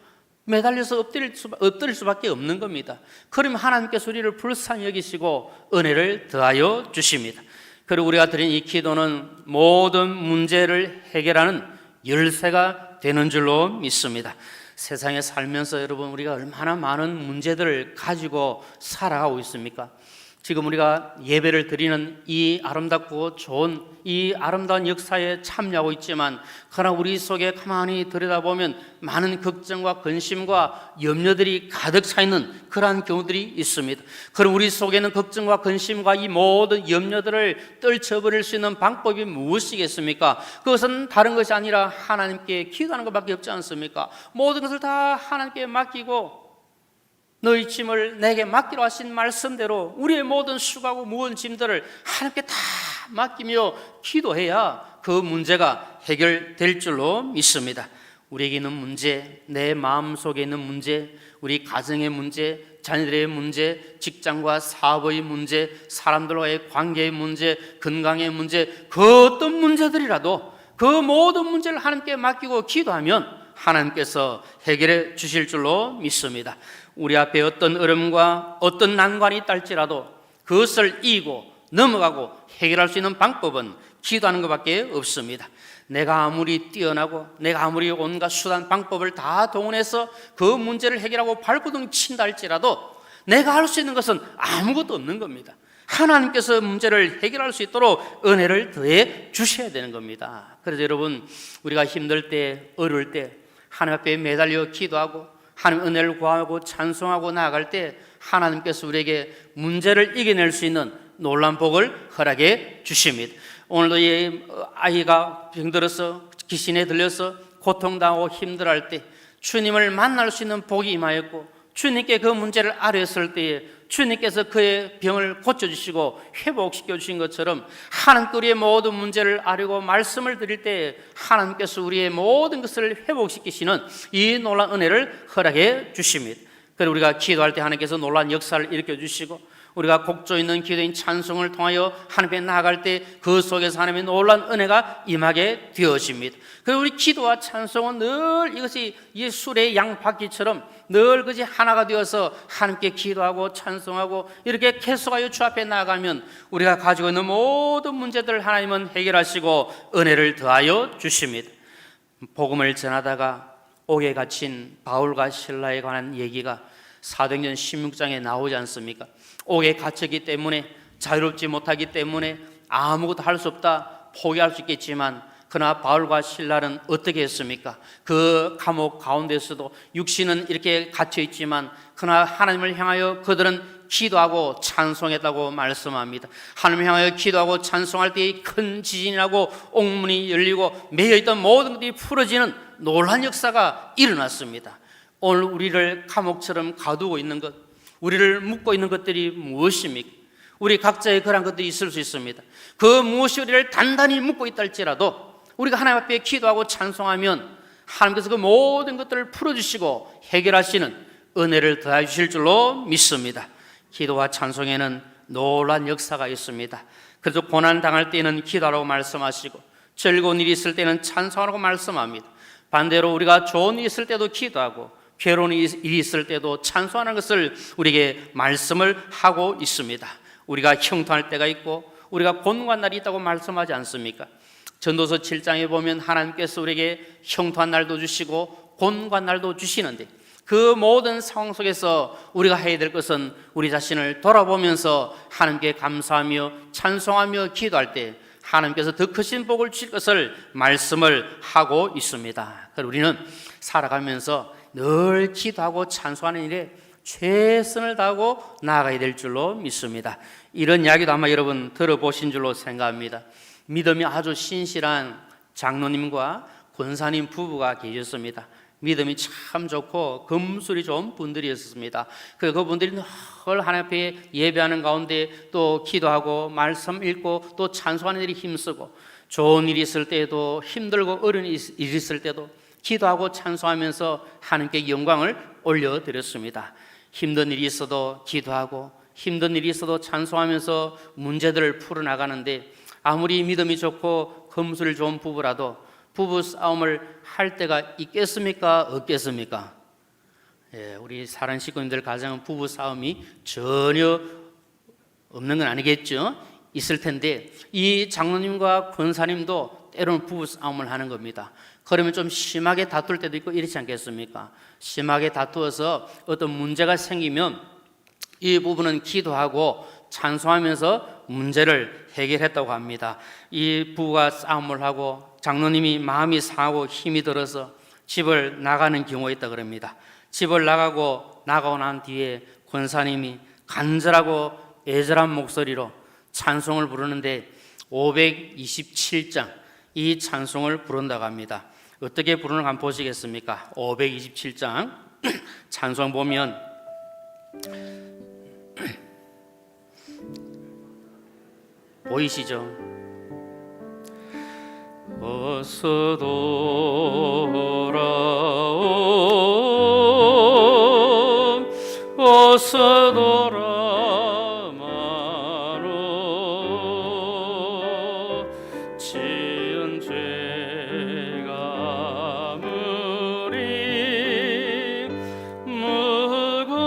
매달려서 엎드릴 수밖에 없는 겁니다. 그러면 하나님께서 우리를 불쌍히 여기시고 은혜를 더하여 주십니다. 그리고 우리가 드린 이 기도는 모든 문제를 해결하는 열쇠가 되는 줄로 믿습니다. 세상에 살면서 여러분 우리가 얼마나 많은 문제들을 가지고 살아가고 있습니까? 지금 우리가 예배를 드리는 이 아름답고 좋은 이 아름다운 역사에 참여하고 있지만 그러나 우리 속에 가만히 들여다보면 많은 걱정과 근심과 염려들이 가득 차 있는 그러한 경우들이 있습니다. 그럼 우리 속에는 걱정과 근심과 이 모든 염려들을 떨쳐버릴 수 있는 방법이 무엇이겠습니까? 그것은 다른 것이 아니라 하나님께 기도하는 것밖에 없지 않습니까? 모든 것을 다 하나님께 맡기고 너희 짐을 내게 맡기로 하신 말씀대로 우리의 모든 수고하고 무거운 짐들을 하나님께 다 맡기며 기도해야 그 문제가 해결될 줄로 믿습니다. 우리에게 있는 문제, 내 마음속에 있는 문제, 우리 가정의 문제, 자녀들의 문제, 직장과 사업의 문제, 사람들과의 관계의 문제, 건강의 문제, 그 어떤 문제들이라도 그 모든 문제를 하나님께 맡기고 기도하면 하나님께서 해결해 주실 줄로 믿습니다. 우리 앞에 어떤 어려움과 어떤 난관이 있다 할지라도 그것을 이기고 넘어가고 해결할 수 있는 방법은 기도하는 것밖에 없습니다. 내가 아무리 뛰어나고 내가 아무리 온갖 수단 방법을 다 동원해서 그 문제를 해결하고 발버둥 친다 할지라도 내가 할 수 있는 것은 아무것도 없는 겁니다. 하나님께서 문제를 해결할 수 있도록 은혜를 더해 주셔야 되는 겁니다. 그래서 여러분, 우리가 힘들 때, 어려울 때 하나님 앞에 매달려 기도하고 하나님 은혜를 구하고 찬송하고 나아갈 때 하나님께서 우리에게 문제를 이겨낼 수 있는 놀라운 복을 허락해 주십니다. 오늘도 이 아이가 병들어서 귀신에 들려서 고통당하고 힘들어할 때 주님을 만날 수 있는 복이 임하였고, 주님께 그 문제를 아뢰었을 때에 주님께서 그의 병을 고쳐주시고 회복시켜 주신 것처럼 하나님께 우리의 모든 문제를 아뢰고 말씀을 드릴 때 하나님께서 우리의 모든 것을 회복시키시는 이 놀라운 은혜를 허락해 주십니다. 그리고 우리가 기도할 때 하나님께서 놀라운 역사를 일으켜 주시고, 우리가 곡조 있는 기도인 찬송을 통하여 하나님께 나아갈 때 그 속에서 하나님의 놀라운 은혜가 임하게 되어집니다. 그리고 우리 기도와 찬송은 늘 이것이 예술의 양바퀴처럼 늘 그것이 하나가 되어서 하나님께 기도하고 찬송하고 이렇게 계속하여 주 앞에 나아가면 우리가 가지고 있는 모든 문제들을 하나님은 해결하시고 은혜를 더하여 주십니다. 복음을 전하다가 옥에 갇힌 바울과 실라에 관한 얘기가 사도행전 16장에 나오지 않습니까? 옥에 갇혔기 때문에 자유롭지 못하기 때문에 아무것도 할 수 없다 포기할 수 있겠지만, 그러나 바울과 실라는 어떻게 했습니까? 그 감옥 가운데서도 육신은 이렇게 갇혀 있지만 그러나 하나님을 향하여 그들은 기도하고 찬송했다고 말씀합니다. 하나님을 향하여 기도하고 찬송할 때 큰 지진이 나고 옥문이 열리고 매여있던 모든 것들이 풀어지는 놀라운 역사가 일어났습니다. 오늘 우리를 감옥처럼 가두고 있는 것, 우리를 묶고 있는 것들이 무엇입니까? 우리 각자의 그런 것들이 있을 수 있습니다. 그 무엇이 우리를 단단히 묶고 있다 할지라도 우리가 하나님 앞에 기도하고 찬송하면 하나님께서 그 모든 것들을 풀어주시고 해결하시는 은혜를 더해 주실 줄로 믿습니다. 기도와 찬송에는 놀라운 역사가 있습니다. 그래서 고난 당할 때는 기도하라고 말씀하시고 즐거운 일이 있을 때는 찬송하라고 말씀합니다. 반대로 우리가 좋은 일이 있을 때도 기도하고 괴로운 일이 있을 때도 찬송하는 것을 우리에게 말씀을 하고 있습니다. 우리가 형통할 때가 있고 우리가 곤고한 날이 있다고 말씀하지 않습니까? 전도서 7장에 보면 하나님께서 우리에게 형통한 날도 주시고 곤고한 날도 주시는데, 그 모든 상황 속에서 우리가 해야 될 것은 우리 자신을 돌아보면서 하나님께 감사하며 찬송하며 기도할 때 하나님께서 더 크신 복을 주실 것을 말씀을 하고 있습니다. 그래서 우리는 살아가면서 늘 기도하고 찬송하는 일에 최선을 다하고 나아가야 될 줄로 믿습니다. 이런 이야기도 아마 여러분 들어보신 줄로 생각합니다. 믿음이 아주 신실한 장로님과 권사님 부부가 계셨습니다. 믿음이 참 좋고 금술이 좋은 분들이었습니다. 그분들이 늘 하나님 앞에 예배하는 가운데 또 기도하고 말씀 읽고 또 찬송하는 일이 힘쓰고, 좋은 일이 있을 때도 힘들고 어려운 일이 있을 때도 기도하고 찬송하면서 하나님께 영광을 올려드렸습니다. 힘든 일이 있어도 기도하고 힘든 일이 있어도 찬송하면서 문제들을 풀어나가는데, 아무리 믿음이 좋고 금술이 좋은 부부라도 부부 싸움을 할 때가 있겠습니까? 없겠습니까? 우리 사랑 식구님들 가정은 부부 싸움이 전혀 없는 건 아니겠죠? 있을 텐데 이 장로님과 권사님도 때로는 부부 싸움을 하는 겁니다. 그러면 좀 심하게 다툴 때도 있고 이렇지 않겠습니까? 심하게 다투어서 어떤 문제가 생기면 이 부부는 기도하고 찬송하면서 문제를 해결했다고 합니다. 이 부부가 싸움을 하고 장로님이 마음이 상하고 힘이 들어서 집을 나가는 경우가 있다 그럽니다. 집을 나가고 난 뒤에 권사님이 간절하고 애절한 목소리로 찬송을 부르는데 527장 이 찬송을 부른다고 합니다. 어떻게 부르는가 한번 보시겠습니까? 527장 찬송 보면 보이시죠? 어서 돌아오 어서 돌아마로 지은 죄가 무리 무겁고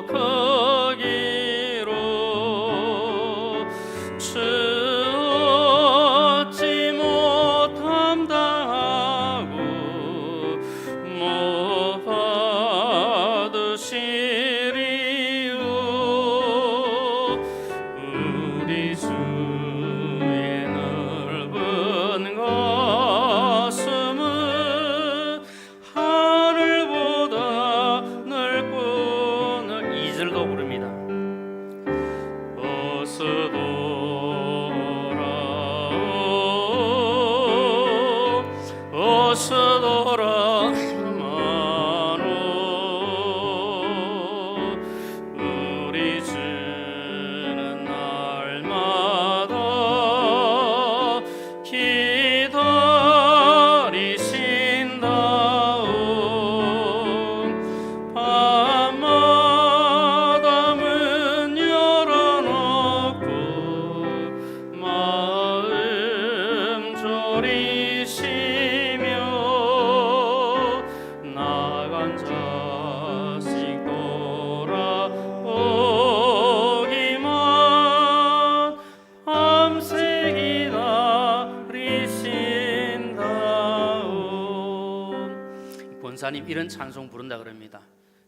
크기로 얻지 못함 당하고 못 받으시리요 우리 주의 넓은 가슴은 하늘보다 넓고 이 절도 부릅니다. 어서 돌아오 어서 돌아마노 우리 주는 날마다 기다리신다오 밤마다 문 열어놓고 마음 졸이시며 나간 자식 돌아오기만 밤새 기다리신다오. 권사님 이런 찬송 부른다 그럽니다.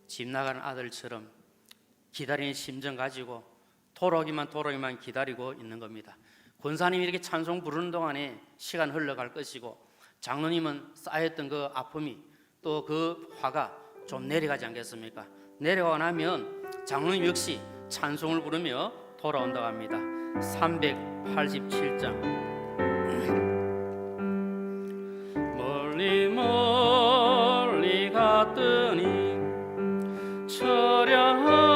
집 나가는 아들처럼 기다리는 심정 가지고 돌아오기만 기다리고 있는 겁니다. 권사님이 이렇게 찬송 부르는 동안에 시간 흘러갈 것이고 장로님은 쌓였던 그 아픔이 또 그 화가 좀 내려가지 않겠습니까? 내려가 나면 장로님 역시 찬송을 부르며 돌아온다고 합니다. 387장 멀리 멀리 갔더니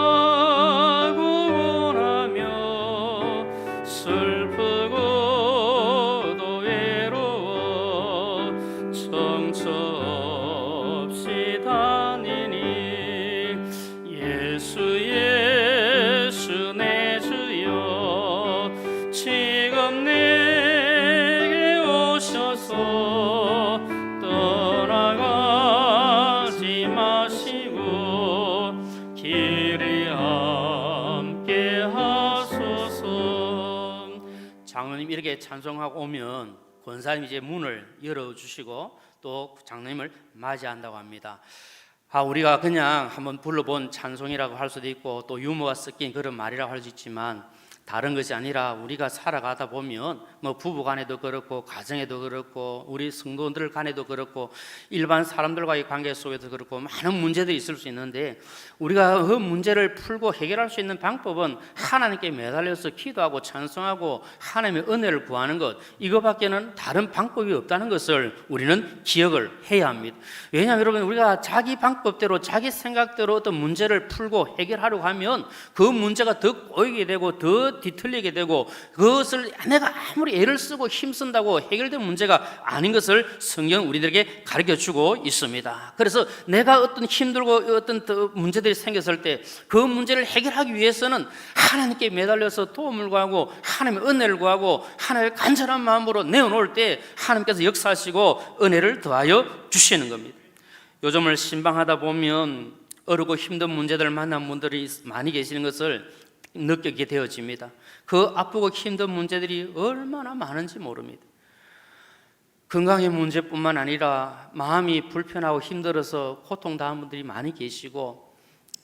처량하고 원하며 슬프고도 외로워 정처 없이 다니니 예수 예수 내 주여 지금 내게 오셔서 떠나가지 마시고 길에 함께 하소서. 장로님 이렇게 찬송하고 오면 권사님이 이제 문을 열어주시고 또 장로님을 맞이한다고 합니다. 우리가 그냥 한번 불러본 찬송이라고 할 수도 있고 또 유머가 섞인 그런 말이라고 할 수 있지만 다른 것이 아니라 우리가 살아가다 보면 뭐 부부 간에도 그렇고 가정에도 그렇고 우리 성도들 간에도 그렇고 일반 사람들과의 관계 속에도 그렇고 많은 문제들이 있을 수 있는데 우리가 그 문제를 풀고 해결할 수 있는 방법은 하나님께 매달려서 기도하고 찬송하고 하나님의 은혜를 구하는 것, 이거밖에는 다른 방법이 없다는 것을 우리는 기억을 해야 합니다. 왜냐하면 여러분 우리가 자기 방법대로 자기 생각대로 어떤 문제를 풀고 해결하려고 하면 그 문제가 더 꼬이게 되고 더 뒤틀리게 되고 그것을 내가 아무리 애를 쓰고 힘쓴다고 해결된 문제가 아닌 것을 성경은 우리들에게 가르쳐주고 있습니다. 그래서 내가 어떤 힘들고 어떤 문제들이 생겼을 때 그 문제를 해결하기 위해서는 하나님께 매달려서 도움을 구하고 하나님의 은혜를 구하고 하나님의 간절한 마음으로 내어놓을 때 하나님께서 역사하시고 은혜를 더하여 주시는 겁니다. 요즘을 신방하다 보면 어렵고 힘든 문제들을 만난 분들이 많이 계시는 것을 느끼게 되어집니다. 그 아프고 힘든 문제들이 얼마나 많은지 모릅니다. 건강의 문제뿐만 아니라 마음이 불편하고 힘들어서 고통당한 분들이 많이 계시고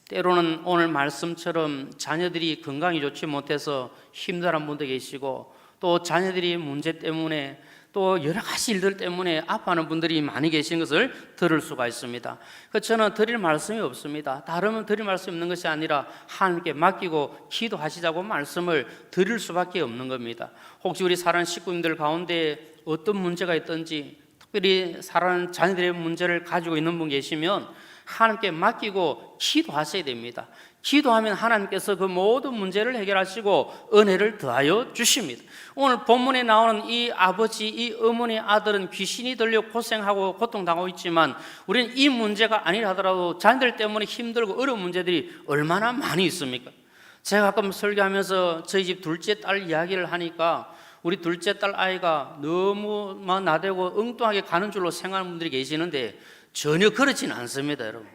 때로는 오늘 말씀처럼 자녀들이 건강이 좋지 못해서 힘들어하는 분도 계시고 또 자녀들이 문제 때문에 또 여러 가지 일들 때문에 아파하는 분들이 많이 계신 것을 들을 수가 있습니다. 저는 드릴 말씀이 없습니다. 다르면 드릴 말씀이 없는 것이 아니라 하나님께 맡기고 기도하시자고 말씀을 드릴 수밖에 없는 겁니다. 혹시 우리 사랑하는 식구님들 가운데 어떤 문제가 있든지 특별히 사랑하는 자녀들의 문제를 가지고 있는 분 계시면 하나님께 맡기고 기도하셔야 됩니다. 기도하면 하나님께서 그 모든 문제를 해결하시고 은혜를 더하여 주십니다. 오늘 본문에 나오는 이 아버지, 이 어머니의 아들은 귀신이 들려 고생하고 고통당하고 있지만 우리는 이 문제가 아니라 하더라도 자녀들 때문에 힘들고 어려운 문제들이 얼마나 많이 있습니까? 제가 가끔 설교하면서 저희 집 둘째 딸 이야기를 하니까 우리 둘째 딸 아이가 너무 나대고 엉뚱하게 가는 줄로 생각하는 분들이 계시는데 전혀 그렇지는 않습니다, 여러분.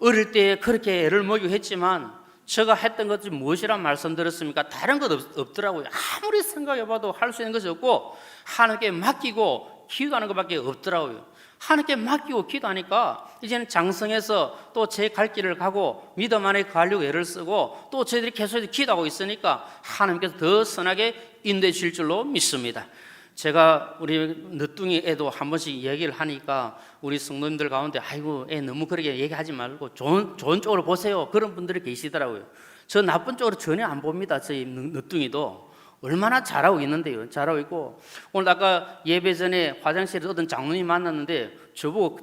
어릴 때 그렇게 애를 먹이고 했지만 제가 했던 것이 무엇이란 말씀드렸습니까? 다른 것 없더라고요. 아무리 생각해봐도 할 수 있는 것이 없고 하나님께 맡기고 기도하는 것밖에 없더라고요. 하나님께 맡기고 기도하니까 이제는 장성해서 또 제 갈 길을 가고 믿음 안에 가려고 애를 쓰고 또 저희들이 계속 기도하고 있으니까 하나님께서 더 선하게 인도해 주실 줄로 믿습니다. 제가 우리 늦둥이 애도 한 번씩 얘기를 하니까 우리 성도님들 가운데 아이고 애 너무 그렇게 얘기하지 말고 좋은 쪽으로 보세요, 그런 분들이 계시더라고요. 저 나쁜 쪽으로 전혀 안 봅니다. 저희 늦둥이도 얼마나 잘하고 있는데요. 잘하고 있고 오늘 아까 예배 전에 화장실에서 어떤 장로님 만났는데 저보고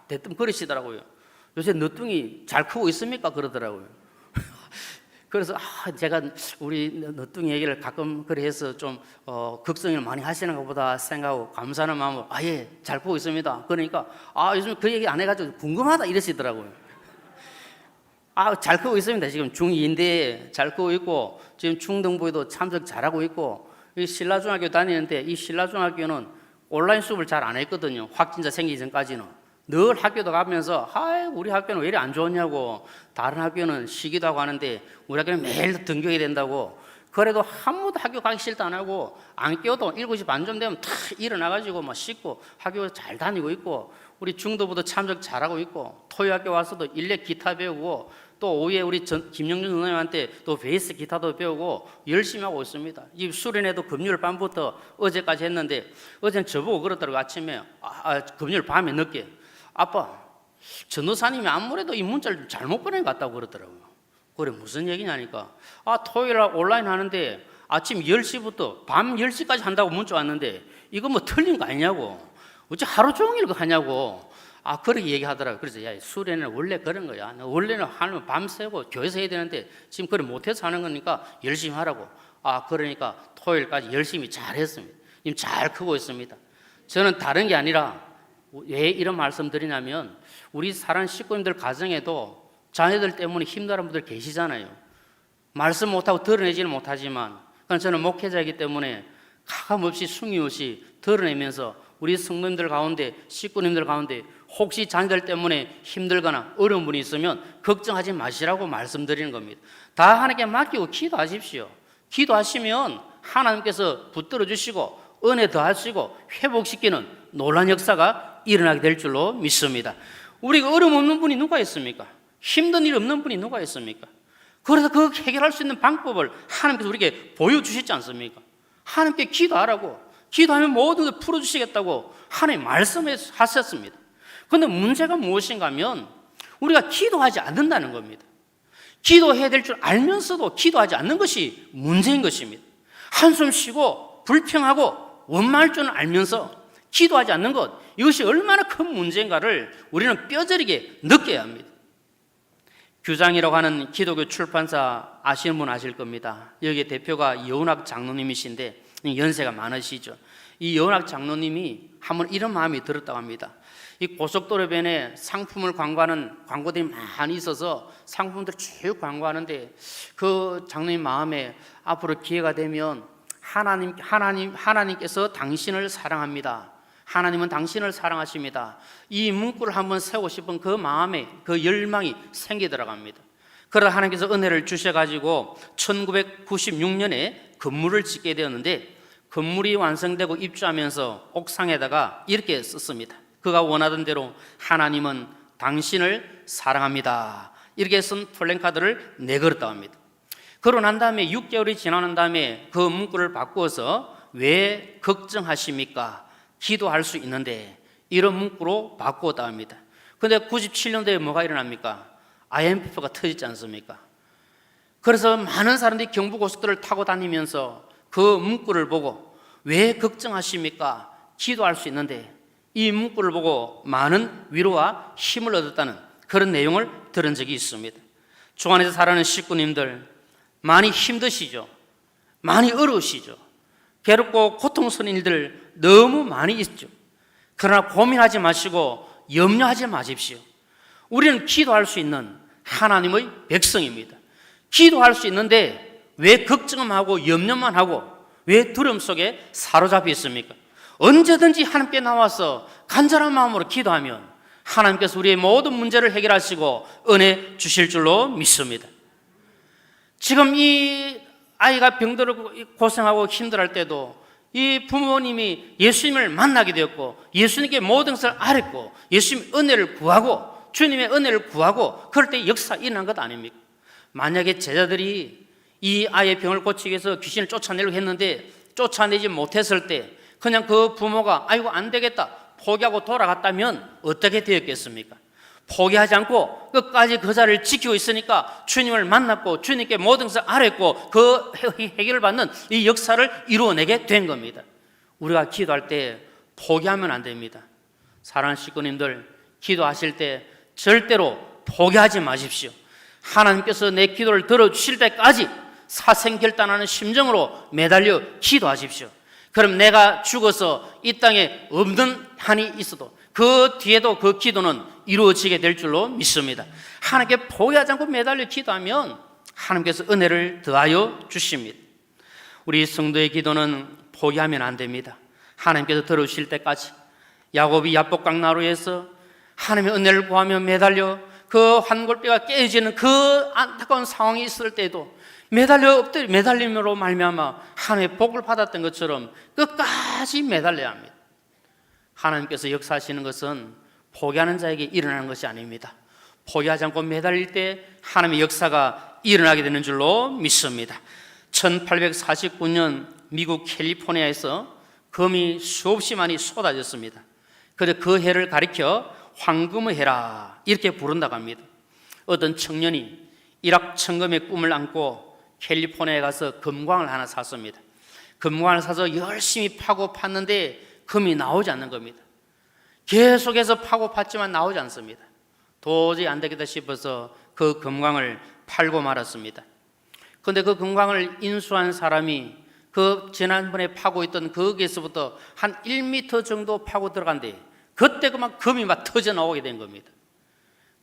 대뜸 그러시더라고요. 요새 늦둥이 잘 크고 있습니까? 그러더라고요. 그래서 제가 우리 늦둥이 얘기를 가끔 그래 해서 좀 걱정을 많이 하시는 것보다 생각하고 감사하는 마음으로 예, 잘 크고 있습니다. 그러니까 요즘 그 얘기 안 해가지고 궁금하다 이러시더라고요. 잘 크고 있습니다. 지금 중2인데 잘 크고 있고 지금 중등부에도 참석 잘하고 있고 이 신라중학교 다니는데 이 신라중학교는 온라인 수업을 잘 안 했거든요. 확진자 생기기 전까지는. 늘 학교도 가면서 우리 학교는 왜 이리 안 좋냐고, 다른 학교는 쉬기도 하고 하는데 우리 학교는 매일 등교해야 된다고. 그래도 한 번도 학교 가기 싫다 안 하고 안 깨워도 7시 반쯤 되면 다 일어나가지고 막 씻고 학교 잘 다니고 있고 우리 중도부도 참석 잘하고 있고 토요 학교 와서도 일렉 기타 배우고 또 오후에 우리 김영준 선생님한테 또 베이스 기타도 배우고 열심히 하고 있습니다. 이 수련회도 금요일 밤부터 어제까지 했는데 어제는 저보고 그러더라고요. 아침에 금요일 밤에 늦게 아빠, 전도사님이 아무래도 이 문자를 좀 잘못 보낸 것 같다고 그러더라고요. 그래 무슨 얘기냐니까 토요일 날 온라인 하는데 아침 10시부터 밤 10시까지 한다고 문자 왔는데 이거 뭐 틀린 거 아니냐고, 어째 하루 종일 그거 하냐고 그렇게 얘기하더라고요. 그래서 수련회는 원래 그런 거야. 원래는 하면 밤새고 교회에서 해야 되는데 지금 그걸 못해서 하는 거니까 열심히 하라고. 그러니까 토요일까지 열심히 잘 했습니다. 지금 잘 크고 있습니다. 저는 다른 게 아니라 왜 이런 말씀 드리냐면 우리 사랑하는 식구님들 가정에도 자녀들 때문에 힘들어하는 분들 계시잖아요. 말씀 못하고 드러내지는 못하지만 저는 목회자이기 때문에 가감없이 숨김없이 드러내면서 우리 성도님들 가운데 식구님들 가운데 혹시 자녀들 때문에 힘들거나 어려운 분이 있으면 걱정하지 마시라고 말씀드리는 겁니다. 다 하나님께 맡기고 기도하십시오. 기도하시면 하나님께서 붙들어 주시고 은혜 더하시고 회복시키는 놀라운 역사가 일어나게 될 줄로 믿습니다. 우리가 어려움 없는 분이 누가 있습니까? 힘든 일 없는 분이 누가 있습니까? 그래서 그 해결할 수 있는 방법을 하나님께서 우리에게 보여주시지 않습니까? 하나님께 기도하라고, 기도하면 모든 것을 풀어주시겠다고 하나님 말씀하셨습니다. 그런데 문제가 무엇인가 하면 우리가 기도하지 않는다는 겁니다. 기도해야 될 줄 알면서도 기도하지 않는 것이 문제인 것입니다. 한숨 쉬고 불평하고 원망할 줄 알면서 기도하지 않는 것, 이것이 얼마나 큰 문제인가를 우리는 뼈저리게 느껴야 합니다. 규장이라고 하는 기독교 출판사 아시는 분 아실 겁니다. 여기에 대표가 이원학 장로님이신데 연세가 많으시죠. 이 이원학 장로님이 한번 이런 마음이 들었다고 합니다. 이 고속도로변에 상품을 광고하는 광고들이 많이 있어서 상품들을 쭉 광고하는데 그 장로님 마음에 앞으로 기회가 되면 하나님께서 당신을 사랑합니다. 하나님은 당신을 사랑하십니다. 이 문구를 한번 세우고 싶은 그 마음에 그 열망이 생기더라고 합니다. 그러다 하나님께서 은혜를 주셔가지고 1996년에 건물을 짓게 되었는데 건물이 완성되고 입주하면서 옥상에다가 이렇게 썼습니다. 그가 원하던 대로 하나님은 당신을 사랑합니다. 이렇게 쓴 플랜카드를 내걸었다고 합니다. 그러고 난 다음에 6개월이 지나는 다음에 그 문구를 바꾸어서 왜 걱정하십니까? 기도할 수 있는데 이런 문구로 바꾸었다 합니다. 그런데 97년도에 뭐가 일어납니까? IMF가 터지지 않습니까? 그래서 많은 사람들이 경부고속도로를 타고 다니면서 그 문구를 보고 왜 걱정하십니까? 기도할 수 있는데 이 문구를 보고 많은 위로와 힘을 얻었다는 그런 내용을 들은 적이 있습니다. 주 안에서 살아가는 식구님들 많이 힘드시죠? 많이 어려우시죠? 괴롭고 고통스러운 일들 너무 많이 있죠. 그러나 고민하지 마시고 염려하지 마십시오. 우리는 기도할 수 있는 하나님의 백성입니다. 기도할 수 있는데 왜 걱정만 하고 염려만 하고 왜 두려움 속에 사로잡혀 있습니까? 언제든지 하나님께 나와서 간절한 마음으로 기도하면 하나님께서 우리의 모든 문제를 해결하시고 은혜 주실 줄로 믿습니다. 지금 이 아이가 병들고 고생하고 힘들어할 때도 이 부모님이 예수님을 만나게 되었고 예수님께 모든 것을 알았고 예수님의 은혜를 구하고 주님의 은혜를 구하고 그럴 때 역사 일어난 것 아닙니까? 만약에 제자들이 이 아이의 병을 고치기 위해서 귀신을 쫓아내려고 했는데 쫓아내지 못했을 때 그냥 그 부모가 아이고 안 되겠다 포기하고 돌아갔다면 어떻게 되었겠습니까? 포기하지 않고 끝까지 그 자리를 지키고 있으니까 주님을 만났고 주님께 모든 것을 알았고 그 해결을 받는 이 역사를 이루어내게 된 겁니다. 우리가 기도할 때 포기하면 안 됩니다. 사랑하는 식구님들, 기도하실 때 절대로 포기하지 마십시오. 하나님께서 내 기도를 들어주실 때까지 사생결단하는 심정으로 매달려 기도하십시오. 그럼 내가 죽어서 이 땅에 없는 한이 있어도 그 뒤에도 그 기도는 이루어지게 될 줄로 믿습니다. 하나님께 포기하지 않고 매달려 기도하면 하나님께서 은혜를 더하여 주십니다. 우리 성도의 기도는 포기하면 안 됩니다. 하나님께서 들어주실 때까지 야곱이 야복강나루에서 하나님의 은혜를 구하며 매달려 그 환골뼈가 깨어지는 그 안타까운 상황이 있을 때도 매달림으로 말미암아 하나님의 복을 받았던 것처럼 끝까지 매달려야 합니다. 하나님께서 역사하시는 것은 포기하는 자에게 일어나는 것이 아닙니다. 포기하지 않고 매달릴 때 하나님의 역사가 일어나게 되는 줄로 믿습니다. 1849년 미국 캘리포니아에서 금이 수없이 많이 쏟아졌습니다. 그래서 그 해를 가리켜 황금의 해라 이렇게 부른다고 합니다. 어떤 청년이 일확천금의 꿈을 안고 캘리포니아에 가서 금광을 하나 샀습니다. 금광을 사서 열심히 파고 팠는데 금이 나오지 않는 겁니다. 계속해서 파고 팠지만 나오지 않습니다. 도저히 안 되겠다 싶어서 그 금광을 팔고 말았습니다. 그런데 그 금광을 인수한 사람이 그 지난번에 파고 있던 거기에서부터 한 1m 정도 파고 들어간데 그때 그만 금이 막 터져 나오게 된 겁니다.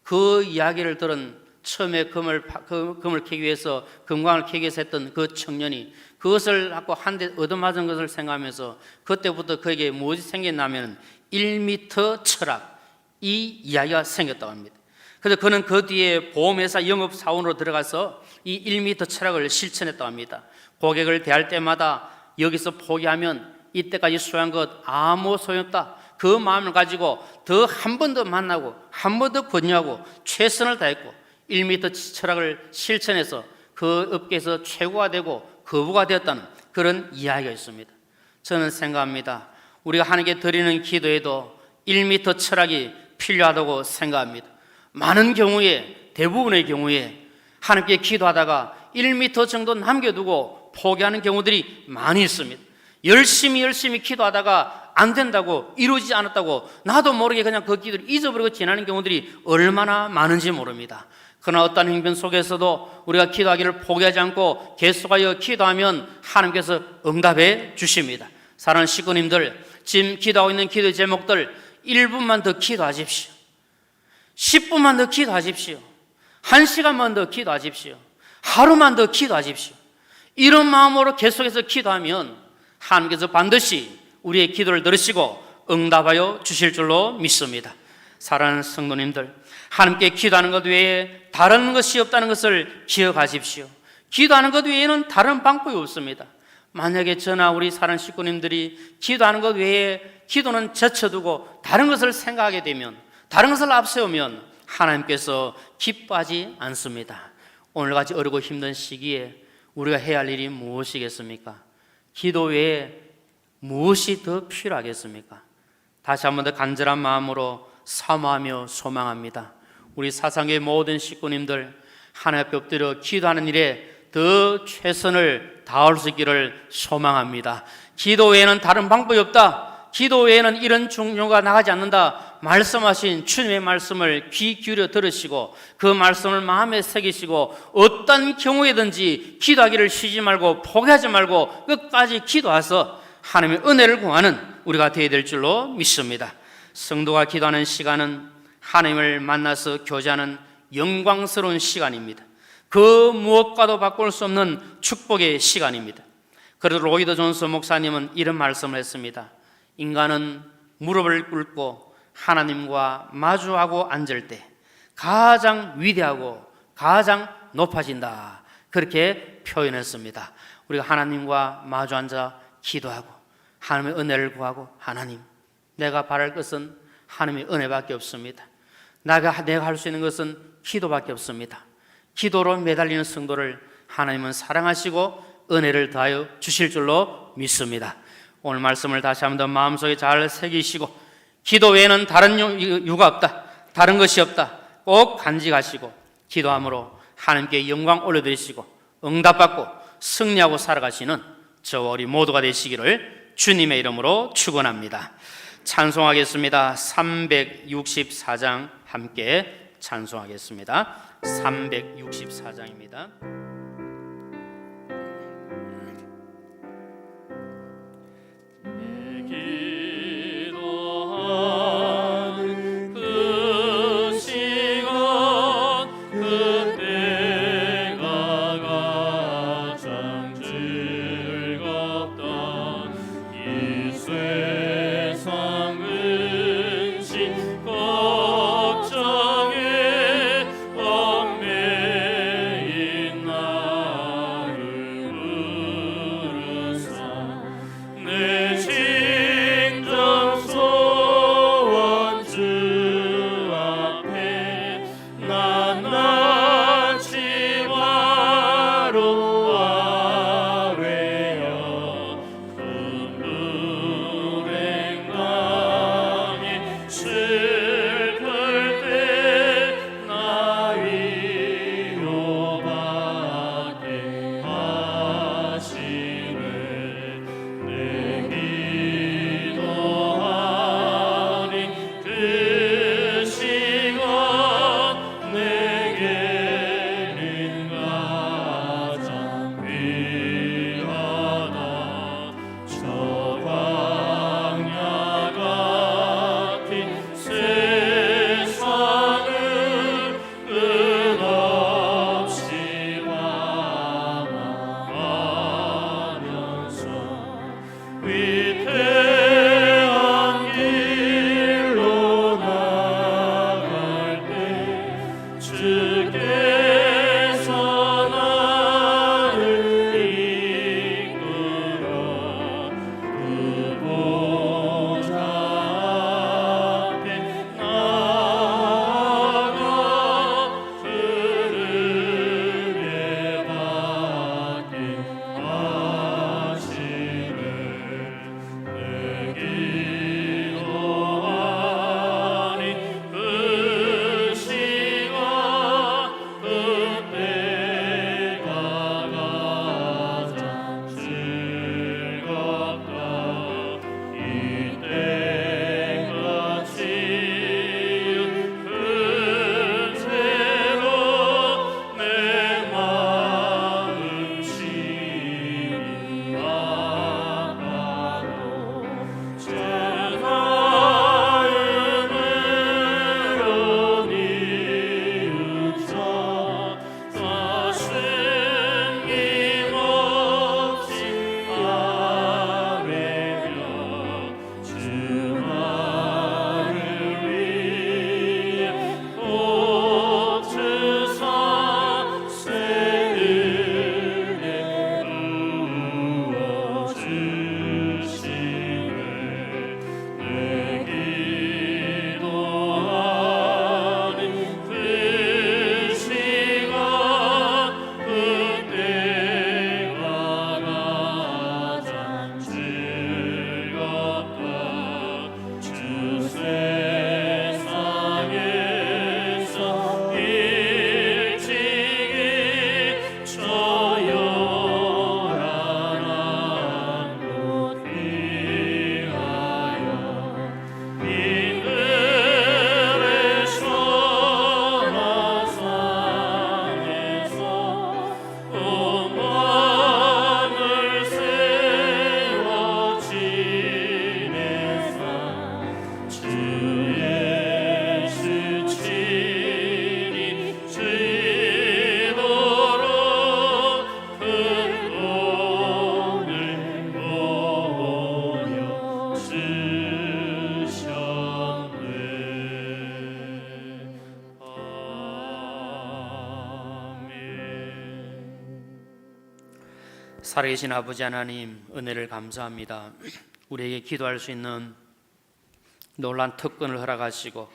그 이야기를 들은 처음에 금을 캐기 위해서 금광을 캐기 위해서 했던 그 청년이 그것을 갖고 한 대 얻어맞은 것을 생각하면서 그때부터 그에게 무엇이 생겼냐면 1m 철학 이 이야기가 생겼다고 합니다. 그래서 그는 그 뒤에 보험회사 영업사원으로 들어가서 이 1m 철학을 실천했다고 합니다. 고객을 대할 때마다 여기서 포기하면 이때까지 수행한 것 아무 소용없다. 그 마음을 가지고 더 한 번 더 만나고 한 번 더 권유하고 최선을 다했고 1m 철학을 실천해서 그 업계에서 최고가 되고 거부가 되었다는 그런 이야기가 있습니다. 저는 생각합니다. 우리가 하나님께 드리는 기도에도 1m 철학이 필요하다고 생각합니다. 많은 경우에 대부분의 경우에 하나님께 기도하다가 1m 정도 남겨두고 포기하는 경우들이 많이 있습니다. 열심히 기도하다가 안 된다고 이루어지지 않았다고 나도 모르게 그냥 그 기도를 잊어버리고 지나는 경우들이 얼마나 많은지 모릅니다. 그러나 어떤 행변 속에서도 우리가 기도하기를 포기하지 않고 계속하여 기도하면 하나님께서 응답해 주십니다. 사랑하는 식구님들, 지금 기도하고 있는 기도 제목들 1분만 더 기도하십시오. 10분만 더 기도하십시오. 1시간만 더 기도하십시오. 하루만 더 기도하십시오. 이런 마음으로 계속해서 기도하면 하나님께서 반드시 우리의 기도를 들으시고 응답하여 주실 줄로 믿습니다. 사랑하는 성도님들, 하나님께 기도하는 것 외에 다른 것이 없다는 것을 기억하십시오. 기도하는 것 외에는 다른 방법이 없습니다. 만약에 저나 우리 사랑하는 식구님들이 기도하는 것 외에 기도는 제쳐두고 다른 것을 생각하게 되면, 다른 것을 앞세우면 하나님께서 기뻐하지 않습니다. 오늘같이 어렵고 힘든 시기에 우리가 해야 할 일이 무엇이겠습니까? 기도 외에 무엇이 더 필요하겠습니까? 다시 한 번 더 간절한 마음으로 사모하며 소망합니다. 우리 사상의 모든 식구님들 하나님 앞에 엎드려 기도하는 일에 더 최선을 다할 수 있기를 소망합니다. 기도 외에는 다른 방법이 없다. 기도 외에는 이런 종료가 나가지 않는다. 말씀하신 주님의 말씀을 귀 기울여 들으시고 그 말씀을 마음에 새기시고 어떤 경우에든지 기도하기를 쉬지 말고 포기하지 말고 끝까지 기도해서 하나님의 은혜를 구하는 우리가 되어야 될 줄로 믿습니다. 성도가 기도하는 시간은 하나님을 만나서 교제하는 영광스러운 시간입니다. 그 무엇과도 바꿀 수 없는 축복의 시간입니다. 그래도 로이드 존스 목사님은 이런 말씀을 했습니다. 인간은 무릎을 꿇고 하나님과 마주하고 앉을 때 가장 위대하고 가장 높아진다, 그렇게 표현했습니다. 우리가 하나님과 마주 앉아 기도하고 하나님의 은혜를 구하고, 하나님, 내가 바랄 것은 하나님의 은혜밖에 없습니다. 내가 할 수 있는 것은 기도밖에 없습니다. 기도로 매달리는 성도를 하나님은 사랑하시고 은혜를 더하여 주실 줄로 믿습니다. 오늘 말씀을 다시 한번 더 마음속에 잘 새기시고, 기도 외에는 다른 이유가 없다, 다른 것이 없다, 꼭 간직하시고 기도함으로 하나님께 영광 올려드리시고 응답받고 승리하고 살아가시는 저와 우리 모두가 되시기를 주님의 이름으로 축원합니다. 찬송하겠습니다. 364장 함께 찬송하겠습니다. 364장입니다. 걱정에 얽매인 나 살아계신 아버지 하나님, 은혜를 감사합니다. 우리에게 기도할 수 있는 놀란 특권을 허락하시고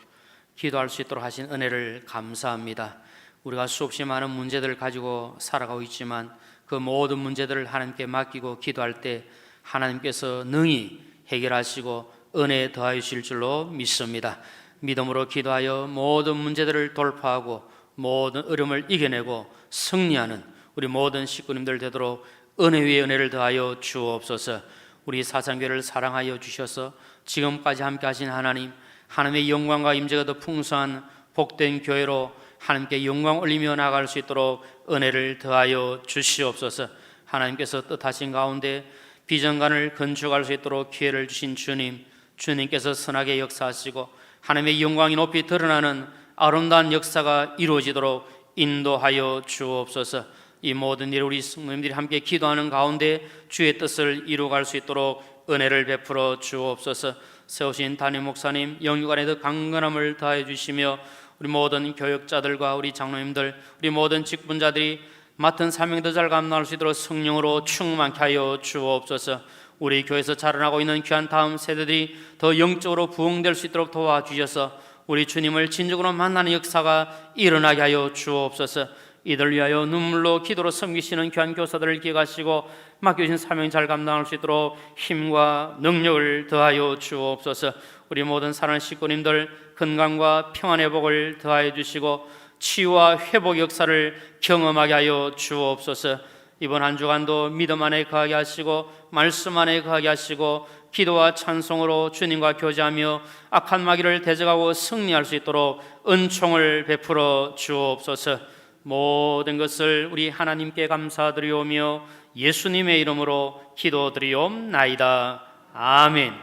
기도할 수 있도록 하신 은혜를 감사합니다. 우리가 수없이 많은 문제들을 가지고 살아가고 있지만 그 모든 문제들을 하나님께 맡기고 기도할 때 하나님께서 능히 해결하시고 은혜 더하여 주실 줄로 믿습니다. 믿음으로 기도하여 모든 문제들을 돌파하고 모든 어려움을 이겨내고 승리하는 우리 모든 식구님들 되도록 은혜 위에 은혜를 더하여 주옵소서. 우리 사상교회를 사랑하여 주셔서 지금까지 함께 하신 하나님, 하나님의 영광과 임재가 더 풍성한 복된 교회로 하나님께 영광 올리며 나아갈 수 있도록 은혜를 더하여 주시옵소서. 하나님께서 뜻하신 가운데 비전관을 건축할 수 있도록 기회를 주신 주님, 주님께서 선하게 역사하시고 하나님의 영광이 높이 드러나는 아름다운 역사가 이루어지도록 인도하여 주옵소서. 이 모든 일 우리 성도님들이 함께 기도하는 가운데 주의 뜻을 이루어갈 수 있도록 은혜를 베풀어 주옵소서. 세우신 담임 목사님 영육간에 더 강건함을 더하여 주시며 우리 모든 교역자들과 우리 장로님들, 우리 모든 직분자들이 맡은 사명을 더 잘 감당할 수 있도록 성령으로 충만케 하여 주옵소서. 우리 교회에서 자라나고 있는 귀한 다음 세대들이 더 영적으로 부흥될 수 있도록 도와주셔서 우리 주님을 진정으로 만나는 역사가 일어나게 하여 주옵소서. 이들 위하여 눈물로 기도로 섬기시는 귀한 교사들을 기억하시고 맡겨주신 사명 잘 감당할 수 있도록 힘과 능력을 더하여 주옵소서. 우리 모든 사랑하는 식구님들 건강과 평안의 복을 더하여 주시고 치유와 회복 역사를 경험하게 하여 주옵소서. 이번 한 주간도 믿음 안에 거하게 하시고 말씀 안에 거하게 하시고 기도와 찬송으로 주님과 교제하며 악한 마귀를 대적하고 승리할 수 있도록 은총을 베풀어 주옵소서. 모든 것을 우리 하나님께 감사드리오며 예수님의 이름으로 기도드리옵나이다. 아멘.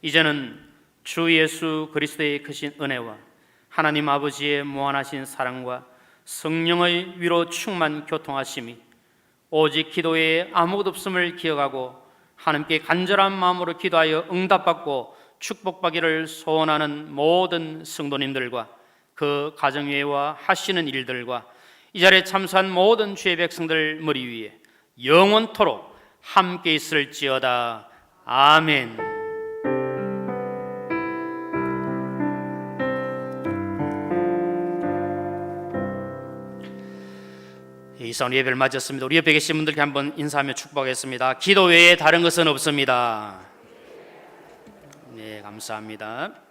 이제는 주 예수 그리스도의 크신 은혜와 하나님 아버지의 무한하신 사랑과 성령의 위로 충만 교통하심이 오직 기도에 아무것도 없음을 기억하고 하나님께 간절한 마음으로 기도하여 응답받고 축복받기를 소원하는 모든 성도님들과 그 가정회와 하시는 일들과 이 자리에 참석한 모든 주의 백성들 머리 위에 영원토록 함께 있을지어다. 아멘. 이상 예배를 마쳤습니다. 우리 옆에 계신 분들께 한번 인사하며 축복하겠습니다. 기도 외에 다른 것은 없습니다. 네, 감사합니다.